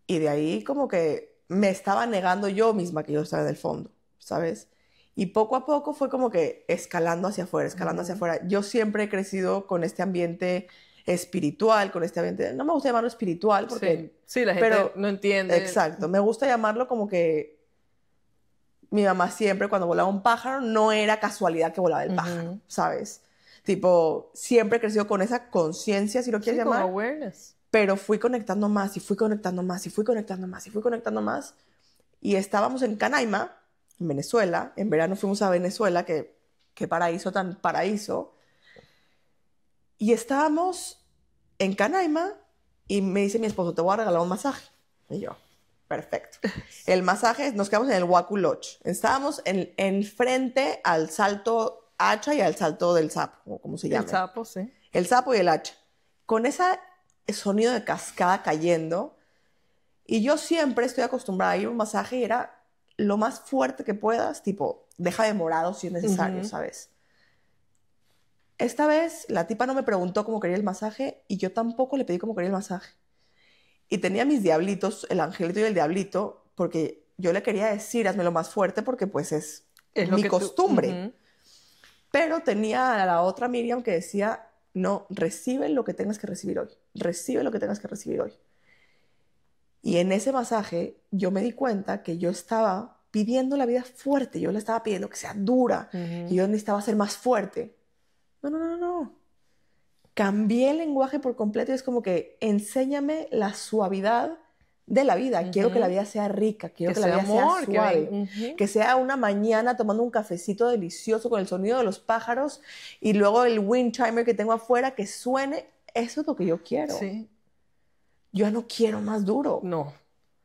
Y de ahí como que me estaba negando yo misma que yo estaba en el fondo, ¿sabes? Y poco a poco fue como que escalando hacia afuera, escalando hacia afuera. Yo siempre he crecido con este ambiente espiritual, con este ambiente... No me gusta llamarlo espiritual porque... Sí, la gente no entiende. Exacto. Me gusta llamarlo como que mi mamá siempre cuando volaba un pájaro no era casualidad que volaba el pájaro, ¿sabes? Tipo, siempre he crecido con esa conciencia, si lo quieres llamar. Con awareness. Pero fui conectando más y fui conectando más y fui conectando más y fui conectando más. Y estábamos en Canaima, en Venezuela. En verano fuimos a Venezuela, que paraíso tan paraíso. Y estábamos en Canaima y me dice mi esposo, te voy a regalar un masaje. Y yo, perfecto. El masaje, nos quedamos en el Waku Lodge. Estábamos en frente al salto hacha y al salto del sapo, o como se llama. El sapo, sí. El sapo y el hacha. Con ese sonido de cascada cayendo. Y yo siempre estoy acostumbrada a ir a un masaje y era lo más fuerte que puedas, tipo, deja de morado si es necesario, ¿sabes? Esta vez la tipa no me preguntó cómo quería el masaje y yo tampoco le pedí cómo quería el masaje. Y tenía mis diablitos, el angelito y el diablito, porque yo le quería decir, hazme lo más fuerte porque pues es mi costumbre. Pero tenía a la otra Miriam que decía, no, recibe lo que tengas que recibir hoy. Recibe lo que tengas que recibir hoy. Y en ese masaje yo me di cuenta que yo estaba pidiendo la vida fuerte. Yo le estaba pidiendo que sea dura. Y yo necesitaba ser más fuerte. No. Cambié el lenguaje por completo y es como que enséñame la suavidad de la vida. Quiero que la vida sea rica, quiero que la vida sea suave. Que sea una mañana tomando un cafecito delicioso con el sonido de los pájaros y luego el wind chimer que tengo afuera que suene. Eso es lo que yo quiero. Sí. Yo no quiero más duro. No.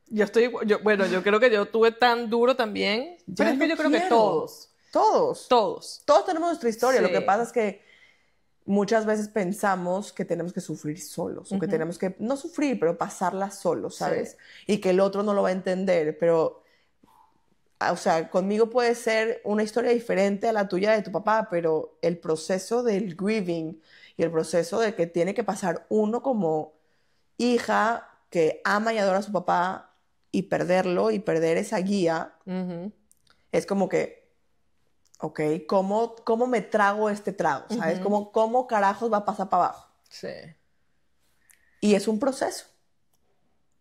Yo creo que yo tuve tan duro también. Pero es que yo creo que todos. Todos tenemos nuestra historia. Sí. Lo que pasa es que muchas veces pensamos que tenemos que sufrir solos, o que tenemos que, no sufrir, pero pasarla solos, ¿sabes? Sí. Y que el otro no lo va a entender, pero, o sea, conmigo puede ser una historia diferente a la tuya de tu papá, pero el proceso del grieving y el proceso de que tiene que pasar uno como hija que ama y adora a su papá y perderlo y perder esa guía, es como que, ok, ¿cómo me trago este trago? ¿Sabes? ¿Cómo carajos va a pasar para abajo? Sí. Y es un proceso.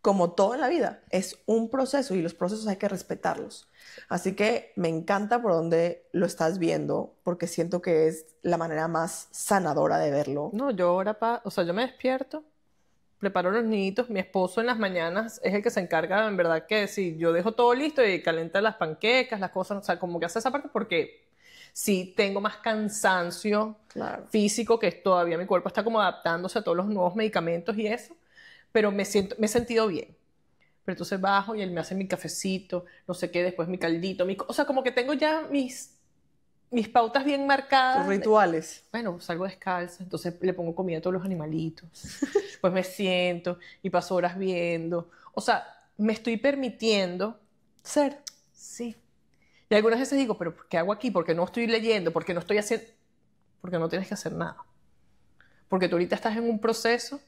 Como todo en la vida, es un proceso y los procesos hay que respetarlos. Así que me encanta por donde lo estás viendo, porque siento que es la manera más sanadora de verlo. No, yo ahora, yo me despierto, preparo los niñitos, mi esposo en las mañanas es el que se encarga, en verdad que si yo dejo todo listo y calienta las panquecas, las cosas, o sea, como que hace esa parte porque sí tengo más cansancio físico, que todavía mi cuerpo está como adaptándose a todos los nuevos medicamentos y eso, pero me he sentido bien. Pero entonces bajo y él me hace mi cafecito, no sé qué, después mi caldito, o sea, como que tengo ya mis pautas bien marcadas. Tus rituales. Bueno, salgo descalza, entonces le pongo comida a todos los animalitos. Pues me siento y paso horas viendo. O sea, me estoy permitiendo ser. Sí. Y algunas veces digo, ¿pero qué hago aquí? ¿Por qué no estoy leyendo? ¿Por qué no estoy haciendo? Porque no tienes que hacer nada. Porque tú ahorita estás en un proceso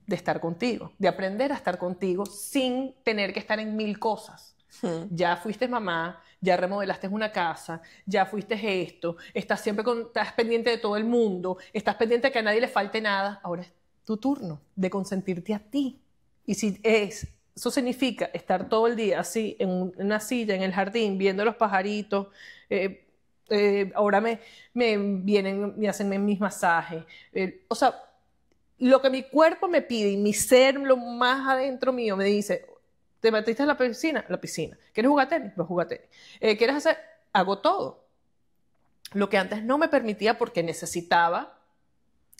de estar contigo, de aprender a estar contigo sin tener que estar en 1000 cosas. Ya fuiste mamá, ya remodelaste una casa, ya fuiste esto, estás pendiente de todo el mundo, estás pendiente de que a nadie le falte nada. Ahora es tu turno de consentirte a ti. Y si eso significa estar todo el día así en una silla en el jardín viendo los pajaritos, ahora me vienen, me hacen mis masajes, o sea, lo que mi cuerpo me pide y mi ser, lo más adentro mío, me dice, ¿te metiste en la piscina? La piscina. ¿Quieres jugar tenis? Pues jugar tenis. ¿Quieres hacer? Hago todo. Lo que antes no me permitía porque necesitaba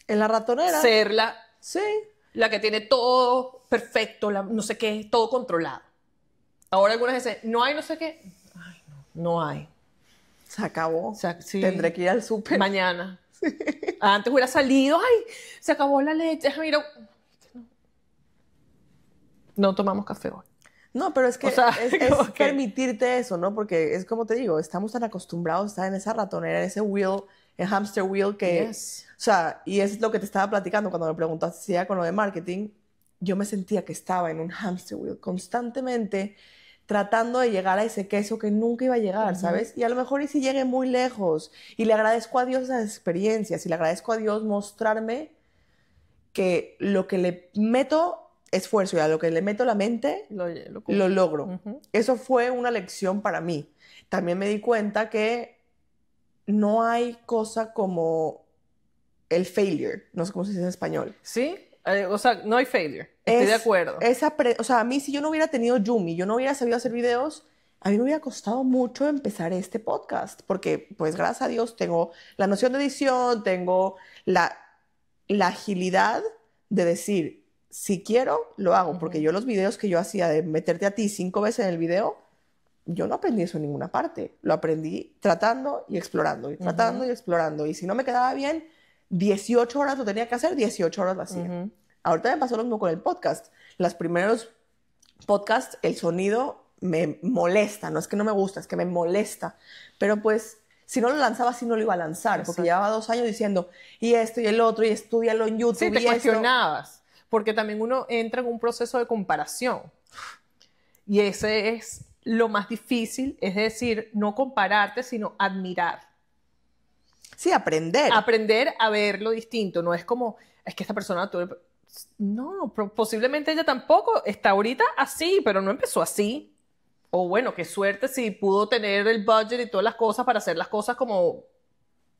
en la ratonera ser la que tiene todo perfecto, no sé qué, todo controlado. Ahora algunas veces, no hay no sé qué. Ay, no hay. Se acabó. Sí. Tendré que ir al súper. Mañana. Sí. Antes hubiera salido, ay, se acabó la leche. Mira, no tomamos café hoy. No, pero es que es permitirte eso, ¿no? Porque es como te digo, estamos tan acostumbrados a estar en esa ratonera, en ese wheel, en hamster wheel que, Yes. o sea, y es lo que te estaba platicando cuando me preguntaste si era con lo de marketing, yo me sentía que estaba en un hamster wheel constantemente tratando de llegar a ese queso que nunca iba a llegar, ¿sabes? Y a lo mejor y si llegué muy lejos y le agradezco a Dios esas experiencias y le agradezco a Dios mostrarme que lo que le meto esfuerzo y a lo que le meto la mente lo logro. Eso fue una lección para mí. También me di cuenta que no hay cosa como el failure, no sé cómo se dice en español. ¿Sí? O sea, no hay failure. Estoy de acuerdo. O sea, a mí si yo no hubiera tenido Yumi, yo no hubiera sabido hacer videos, a mí me hubiera costado mucho empezar este podcast, porque pues gracias a Dios tengo la noción de edición, tengo la agilidad de decir, si quiero, lo hago, porque yo los videos que yo hacía de meterte a ti 5 veces en el video, yo no aprendí eso en ninguna parte, lo aprendí tratando y explorando, y tratando y explorando, y si no me quedaba bien, 18 horas lo tenía que hacer, 18 horas lo hacía. Ahorita me pasó lo mismo con el podcast. Los primeros podcasts, el sonido me molesta, no es que no me gusta, es que me molesta, pero pues si no lo lanzaba, sí no lo iba a lanzar, porque llevaba 2 años diciendo, y esto y el otro, y estúdialo en YouTube, Sí, te y cuestionabas, porque también uno entra en un proceso de comparación, y ese es lo más difícil, es decir, no compararte, sino admirar. Sí, aprender. Aprender a ver lo distinto, no es como, es que esta persona... No, posiblemente ella tampoco está ahorita así, pero no empezó así. O bueno, qué suerte si pudo tener el budget y todas las cosas para hacer las cosas como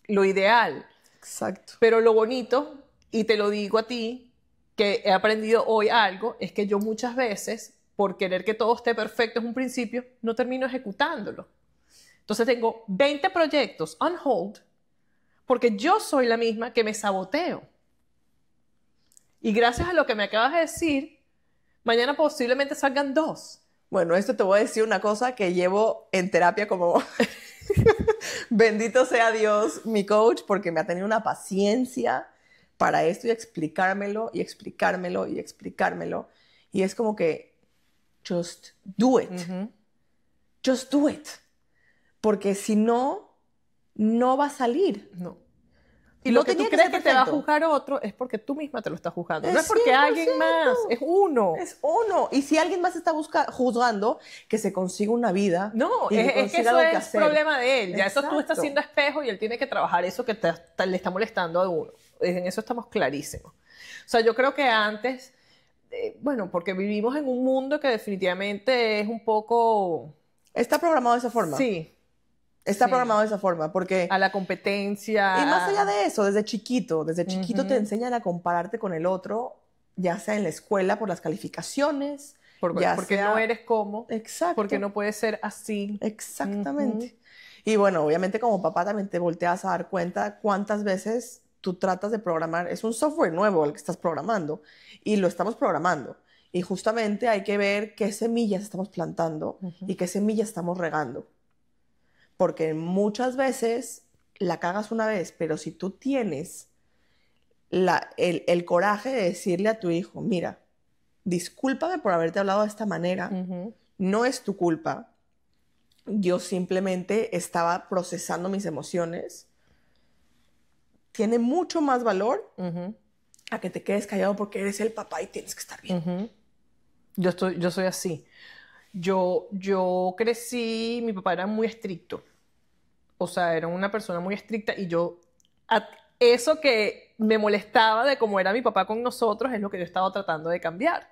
lo ideal. Exacto. Pero lo bonito, y te lo digo a ti, que he aprendido hoy algo, es que yo muchas veces, por querer que todo esté perfecto en un principio, no termino ejecutándolo. Entonces tengo 20 proyectos on hold, porque yo soy la misma que me saboteo. Y gracias a lo que me acabas de decir, mañana posiblemente salgan 2. Bueno, esto te voy a decir una cosa que llevo en terapia como bendito sea Dios, mi coach, porque me ha tenido una paciencia para esto y explicármelo y explicármelo y explicármelo. Y es como que, just do it. Just do it. Porque si no, no va a salir. No. Y lo que tú crees que te va a juzgar otro es porque tú misma te lo estás juzgando. No es porque 100%. Alguien más, es uno. Es uno. Y si alguien más está juzgando, que se consiga una vida. No, es que eso es problema de él. Ya eso tú estás haciendo espejo y él tiene que trabajar eso que le está molestando a uno. En eso estamos clarísimos. O sea, yo creo que antes, bueno, porque vivimos en un mundo que definitivamente es un poco... Está programado de esa forma. Sí. Está programado de esa forma, porque... A la competencia. Y más allá de eso, desde chiquito te enseñan a compararte con el otro, ya sea en la escuela por las calificaciones, porque no eres como. Exacto. Porque no puedes ser así. Exactamente. Y bueno, obviamente como papá también te volteas a dar cuenta cuántas veces tú tratas de programar. Es un software nuevo el que estás programando y lo estamos programando. Y justamente hay que ver qué semillas estamos plantando y qué semillas estamos regando. Porque muchas veces la cagas una vez, pero si tú tienes el coraje de decirle a tu hijo, mira, discúlpame por haberte hablado de esta manera, no es tu culpa, yo simplemente estaba procesando mis emociones, tiene mucho más valor a que te quedes callado porque eres el papá y tienes que estar bien. Yo soy así. Yo crecí, mi papá era muy estricto. O sea, era una persona muy estricta y eso que me molestaba de cómo era mi papá con nosotros es lo que yo estaba tratando de cambiar.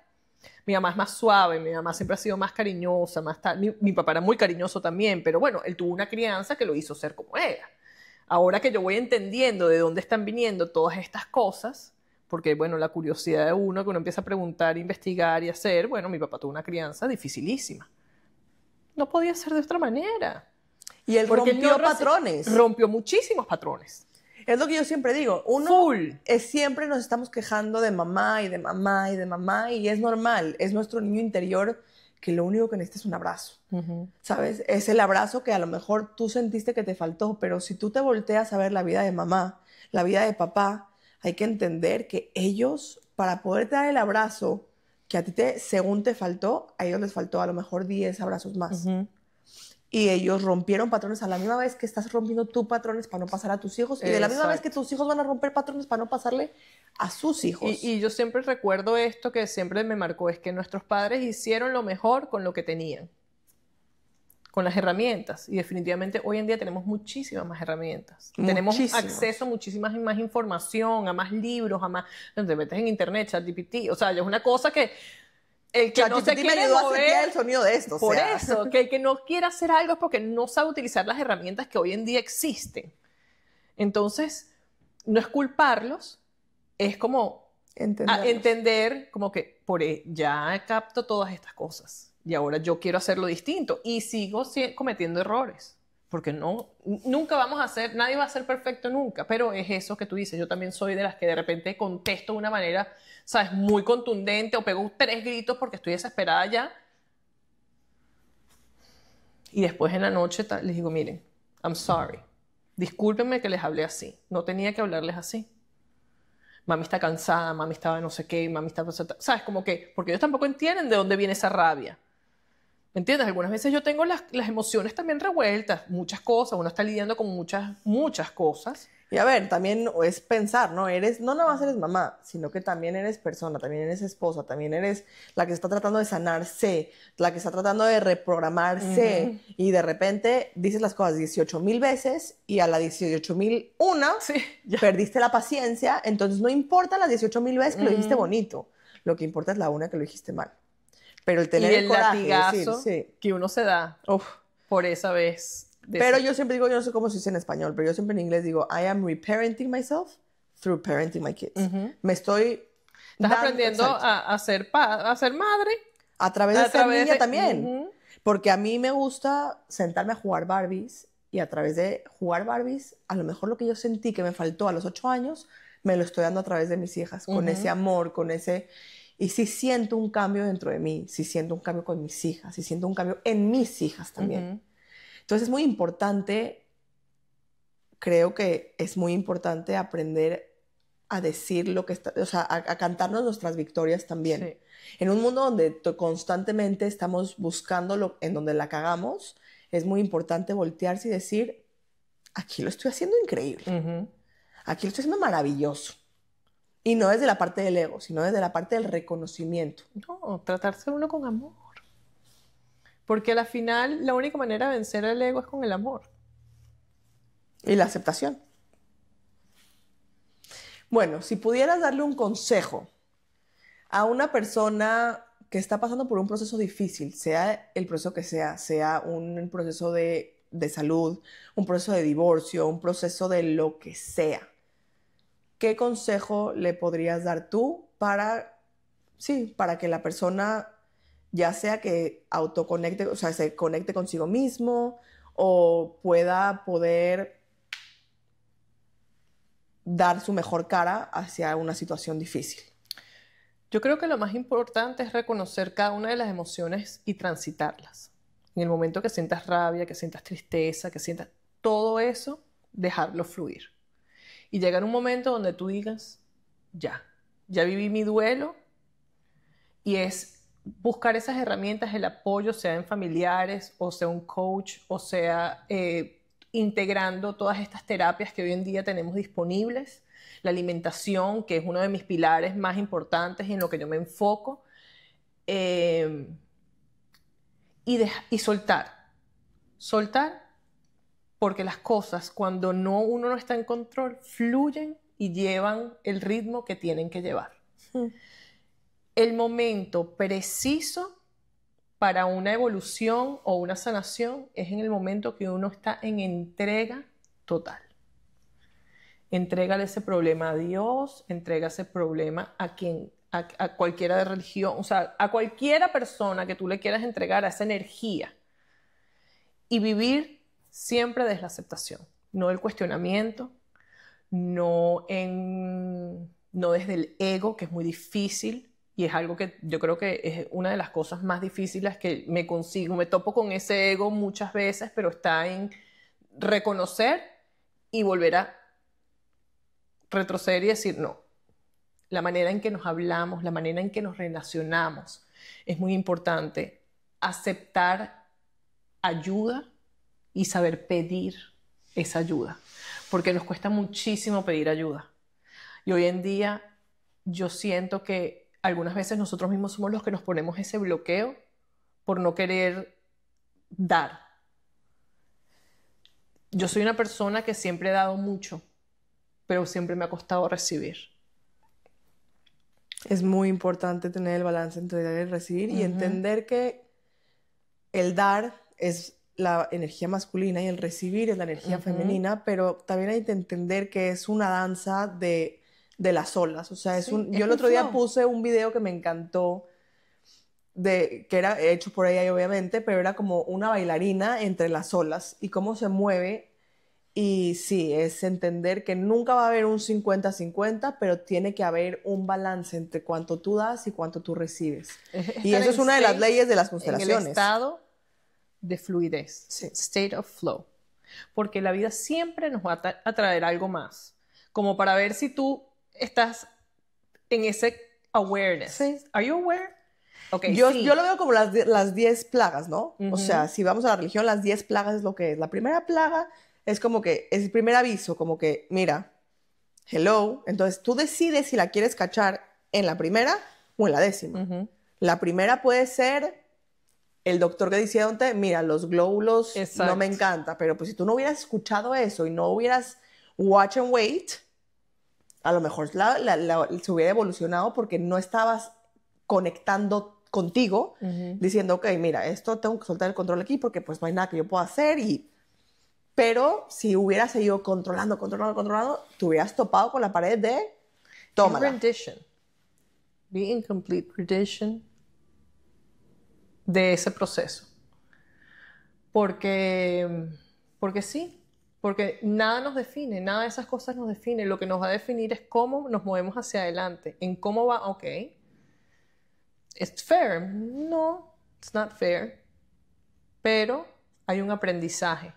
Mi mamá es más suave, mi mamá siempre ha sido más cariñosa, más tal. Mi papá era muy cariñoso también, pero bueno, él tuvo una crianza que lo hizo ser como era. Ahora que yo voy entendiendo de dónde están viniendo todas estas cosas, porque bueno, la curiosidad de uno, que uno empieza a preguntar, investigar y hacer, bueno, mi papá tuvo una crianza dificilísima. No podía ser de otra manera. Y él rompió patrones. Rompió muchísimos patrones. Es lo que yo siempre digo. Siempre nos estamos quejando de mamá y de mamá y de mamá y es normal. Es nuestro niño interior que lo único que necesita es un abrazo. ¿Sabes? Es el abrazo que a lo mejor tú sentiste que te faltó, pero si tú te volteas a ver la vida de mamá, la vida de papá, hay que entender que ellos, para poder dar el abrazo que a ti según te faltó, a ellos les faltó a lo mejor 10 abrazos más. y ellos rompieron patrones a la misma vez que estás rompiendo tú patrones para no pasar a tus hijos y de la misma vez que tus hijos van a romper patrones para no pasarle a sus hijos. Y yo siempre recuerdo esto que siempre me marcó, es que nuestros padres hicieron lo mejor con lo que tenían, con las herramientas, y definitivamente hoy en día tenemos muchísimas más herramientas. Tenemos acceso a muchísimas más información, a más libros, a más... Te metes en internet, ChatGPT, o sea, es una cosa que el que no se quiere mover, el sonido de esto, por eso, que el que no quiere hacer algo es porque no sabe utilizar las herramientas que hoy en día existen. Entonces, no es culparlos, es como entender como que ya capto todas estas cosas y ahora yo quiero hacerlo distinto y sigo cometiendo errores. Porque nunca vamos a hacer, nadie va a ser perfecto nunca, pero es eso que tú dices. Yo también soy de las que de repente contesto de una manera, ¿sabes?, muy contundente o pego 3 gritos porque estoy desesperada ya. Y después en la noche les digo, miren, I'm sorry. Discúlpenme que les hablé así. No tenía que hablarles así. Mami está cansada, mami estaba no sé qué, mami está... ¿Sabes? Como que, porque ellos tampoco entienden de dónde viene esa rabia. ¿Me entiendes? Algunas veces yo tengo las emociones también revueltas, muchas cosas, uno está lidiando con muchas cosas. Y a ver, también es pensar, ¿no? No nada más eres mamá, sino que también eres persona, también eres esposa, también eres la que está tratando de sanarse, la que está tratando de reprogramarse, y de repente dices las cosas 18,000 veces y a la 18,001 perdiste la paciencia, entonces no importa las 18,000 veces que lo dijiste bonito, lo que importa es la una que lo dijiste mal. Pero el tener y el coraje, latigazo decir, que uno se da por esa vez. Pero yo siempre digo, yo no sé cómo se dice en español, pero yo siempre en inglés digo, I am reparenting myself through parenting my kids. Me estoy... Estás aprendiendo a ser madre. A través de ser niña también. Porque a mí me gusta sentarme a jugar Barbies y a través de jugar Barbies, a lo mejor lo que yo sentí que me faltó a los 8 años, me lo estoy dando a través de mis hijas, con ese amor, con ese... Y sí siento un cambio dentro de mí, sí siento un cambio con mis hijas, sí siento un cambio en mis hijas también. Entonces es muy importante, creo que es muy importante aprender a decir lo que está, o sea, a cantarnos nuestras victorias también. Sí. En un mundo donde constantemente estamos buscando en donde la cagamos, es muy importante voltearse y decir, aquí lo estoy haciendo increíble, aquí lo estoy haciendo maravilloso. Y no desde la parte del ego, sino desde la parte del reconocimiento. No, tratarse uno con amor. Porque al final la única manera de vencer el ego es con el amor. Y la aceptación. Bueno, si pudieras darle un consejo a una persona que está pasando por un proceso difícil, sea el proceso que sea un proceso de salud, un proceso de divorcio, un proceso de lo que sea, ¿qué consejo le podrías dar tú para que la persona, ya sea que autoconecte, o sea, se conecte consigo mismo o poder dar su mejor cara hacia una situación difícil? Yo creo que lo más importante es reconocer cada una de las emociones y transitarlas. En el momento que sientas rabia, que sientas tristeza, que sientas todo eso, dejarlo fluir. Y llegar un momento donde tú digas, ya viví mi duelo, y es buscar esas herramientas, el apoyo, sea en familiares, o sea un coach, o sea integrando todas estas terapias que hoy en día tenemos disponibles, la alimentación, que es uno de mis pilares más importantes y en lo que yo me enfoco, y soltar, porque las cosas, cuando uno no está en control, fluyen y llevan el ritmo que tienen que llevar. El momento preciso para una evolución o una sanación es en el momento que uno está en entrega total. Entrégale ese problema a Dios, entrega ese problema a cualquiera de religión, o sea, a cualquiera persona que tú le quieras entregar a esa energía. Y vivir siempre desde la aceptación, no el cuestionamiento, no desde el ego, que es muy difícil. Y es algo que yo creo que es una de las cosas más difíciles que me topo con ese ego muchas veces, pero está en reconocer y volver a retroceder y decir no. La manera en que nos hablamos, la manera en que nos relacionamos, es muy importante. Aceptar ayuda, y saber pedir esa ayuda, porque nos cuesta muchísimo pedir ayuda. Y hoy en día yo siento que algunas veces nosotros mismos somos los que nos ponemos ese bloqueo por no querer dar. Yo soy una persona que siempre he dado mucho, pero siempre me ha costado recibir. Es muy importante tener el balance entre dar y recibir y entender que el dar es la energía masculina y el recibir es la energía femenina, pero también hay que entender que es una danza de las olas. O sea, yo el otro día puse un video que me encantó, que era hecho por ella obviamente, pero era como una bailarina entre las olas y cómo se mueve. Y sí, es entender que nunca va a haber un 50-50, pero tiene que haber un balance entre cuánto tú das y cuánto tú recibes. Y eso es una de las leyes de las constelaciones. En el estado de fluidez, sí. State of flow. Porque la vida siempre nos va a traer algo más. Como para ver si tú estás en ese awareness. Sí. ¿Are you aware? Okay, yo lo veo como las 10 plagas, ¿no? O sea, si vamos a la religión, las 10 plagas es lo que es. La primera plaga es como que, es el primer aviso, como que, mira, hello. Entonces, tú decides si la quieres cachar en la primera o en la 10ª. La primera puede ser el doctor que diciéndote, mira, los glóbulos no me encanta, pero pues si tú no hubieras escuchado eso y no hubieras watch and wait, a lo mejor se hubiera evolucionado porque no estabas conectando contigo, diciendo, ok, mira, esto tengo que soltar el control aquí porque pues no hay nada que yo pueda hacer pero si hubieras seguido controlando, te hubieras topado con la pared de tómala. Rendition. Be in complete rendition de ese proceso. Porque sí, porque nada nos define, nada de esas cosas nos define. Lo que nos va a definir es cómo nos movemos hacia adelante, en cómo va, ok, ¿it's fair? No, it's not fair. Pero hay un aprendizaje.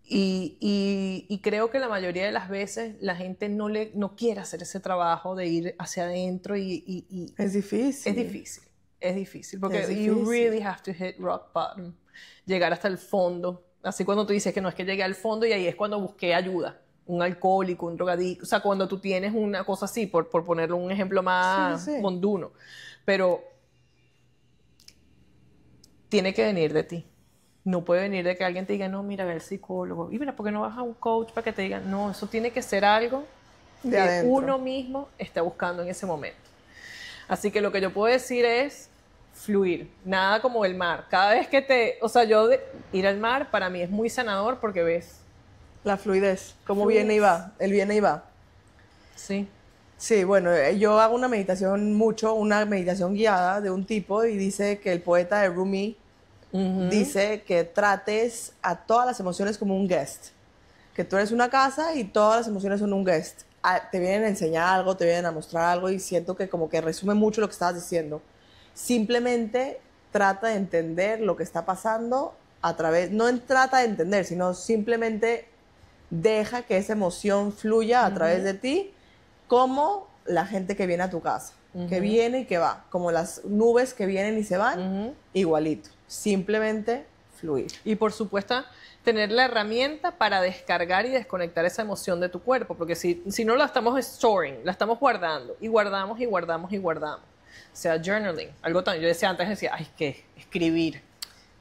Y creo que la mayoría de las veces la gente no quiere hacer ese trabajo de ir hacia adentro y es difícil. Es difícil porque you really have to hit rock bottom, llegar hasta el fondo. Así cuando tú dices que no es que llegué al fondo y ahí es cuando busqué ayuda, un alcohólico, un drogadicto, o sea, cuando tú tienes una cosa así, por ponerle un ejemplo más monduno, pero tiene que venir de ti. No puede venir de que alguien te diga, no, mira, ve al psicólogo. Y mira, ¿por qué no vas a un coach para que te diga? No, eso tiene que ser algo que adentro. Uno mismo está buscando en ese momento. Así que lo que yo puedo decir es fluir. Nada como el mar. Cada vez que ir al mar para mí es muy sanador porque ves la fluidez, cómo viene y va, el viene y va. Sí. Sí, bueno, yo hago una meditación guiada de un tipo y dice que el poeta de Rumi dice que trates a todas las emociones como un guest. Que tú eres una casa y todas las emociones son un guest. Te vienen a enseñar algo, te vienen a mostrar algo y siento que como que resume mucho lo que estabas diciendo. Simplemente trata de entender lo que está pasando trata de entender, sino simplemente deja que esa emoción fluya a través de ti, como la gente que viene a tu casa, que viene y que va, como las nubes que vienen y se van, igualito. Simplemente fluir. Y por supuesto, tener la herramienta para descargar y desconectar esa emoción de tu cuerpo, porque si no la estamos storing, la estamos guardando, y guardamos. O sea, journaling, algo tan, yo decía antes, ay, ¿qué? Escribir,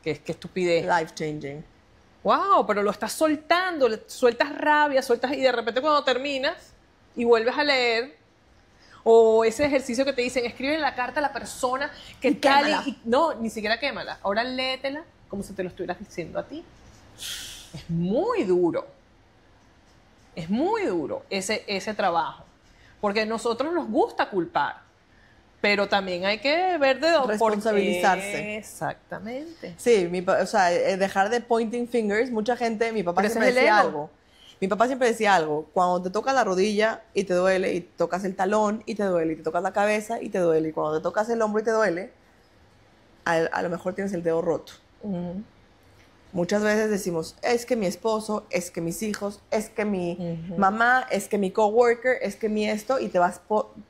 qué estupidez. Life changing. Wow, pero lo estás soltando, sueltas rabia, y de repente cuando terminas y vuelves a leer, o ese ejercicio que te dicen, escribe la carta a la persona que tal no, ni siquiera quémala. Ahora léetela como si te lo estuvieras diciendo a ti. Es muy duro. Es muy duro ese trabajo. Porque a nosotros nos gusta culpar, pero también hay que ver de dónde. Responsabilizarse. Exactamente. Sí, dejar de pointing fingers. Mucha gente, mi papá siempre decía algo. Mi papá siempre decía algo, cuando te tocas la rodilla y te duele, y tocas el talón y te duele, y te tocas la cabeza y te duele, y cuando te tocas el hombro y te duele, a lo mejor tienes el dedo roto. Muchas veces decimos, es que mi esposo, es que mis hijos, es que mi mamá, es que mi coworker, es que mi esto, y te vas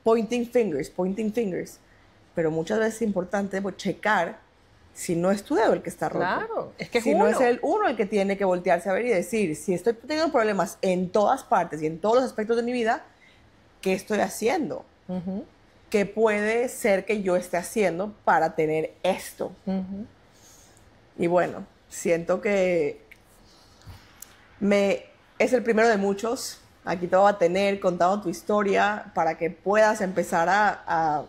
pointing fingers. Pero muchas veces es importante checar si no es tu dedo el que está roto. Claro, es que es si uno. no es el uno el que tiene que voltearse a ver y decir, si estoy teniendo problemas en todas partes y en todos los aspectos de mi vida, ¿qué estoy haciendo? Ujú, ¿Qué puede ser que yo esté haciendo para tener esto? ujú. Y bueno, siento que es el primero de muchos. Aquí te voy a tener contando tu historia para que puedas empezar a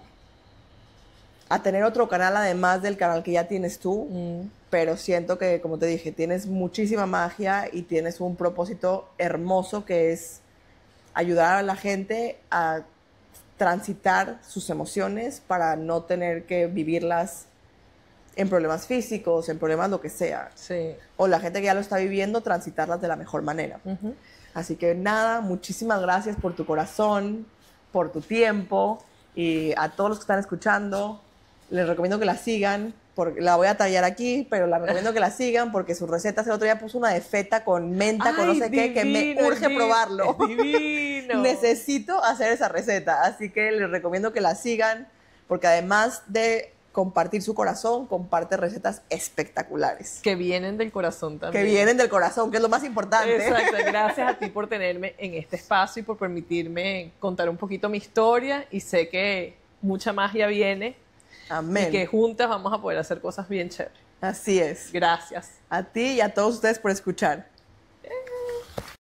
tener otro canal además del canal que ya tienes tú. Pero siento que, como te dije, tienes muchísima magia y tienes un propósito hermoso que es ayudar a la gente a transitar sus emociones para no tener que vivirlas en problemas físicos, en problemas lo que sea. Sí. O la gente que ya lo está viviendo, transitarlas de la mejor manera. Ujú. Así que nada, muchísimas gracias por tu corazón, por tu tiempo, y a todos los que están escuchando, les recomiendo que la sigan, porque la voy a tallar aquí, pero la recomiendo que la sigan porque sus recetas, el otro día puso una de feta con menta, con no Ay, sé qué, que me divino, urge probarlo. es divino. Necesito hacer esa receta, así que les recomiendo que la sigan, porque además de compartir su corazón, comparte recetas espectaculares. Que vienen del corazón también. Que vienen del corazón, que es lo más importante. Exacto, gracias a ti por tenerme en este espacio y por permitirme contar un poquito mi historia, y sé que mucha magia viene Amén. y que juntas vamos a poder hacer cosas bien chéveres. Así es. Gracias. A ti y a todos ustedes por escuchar.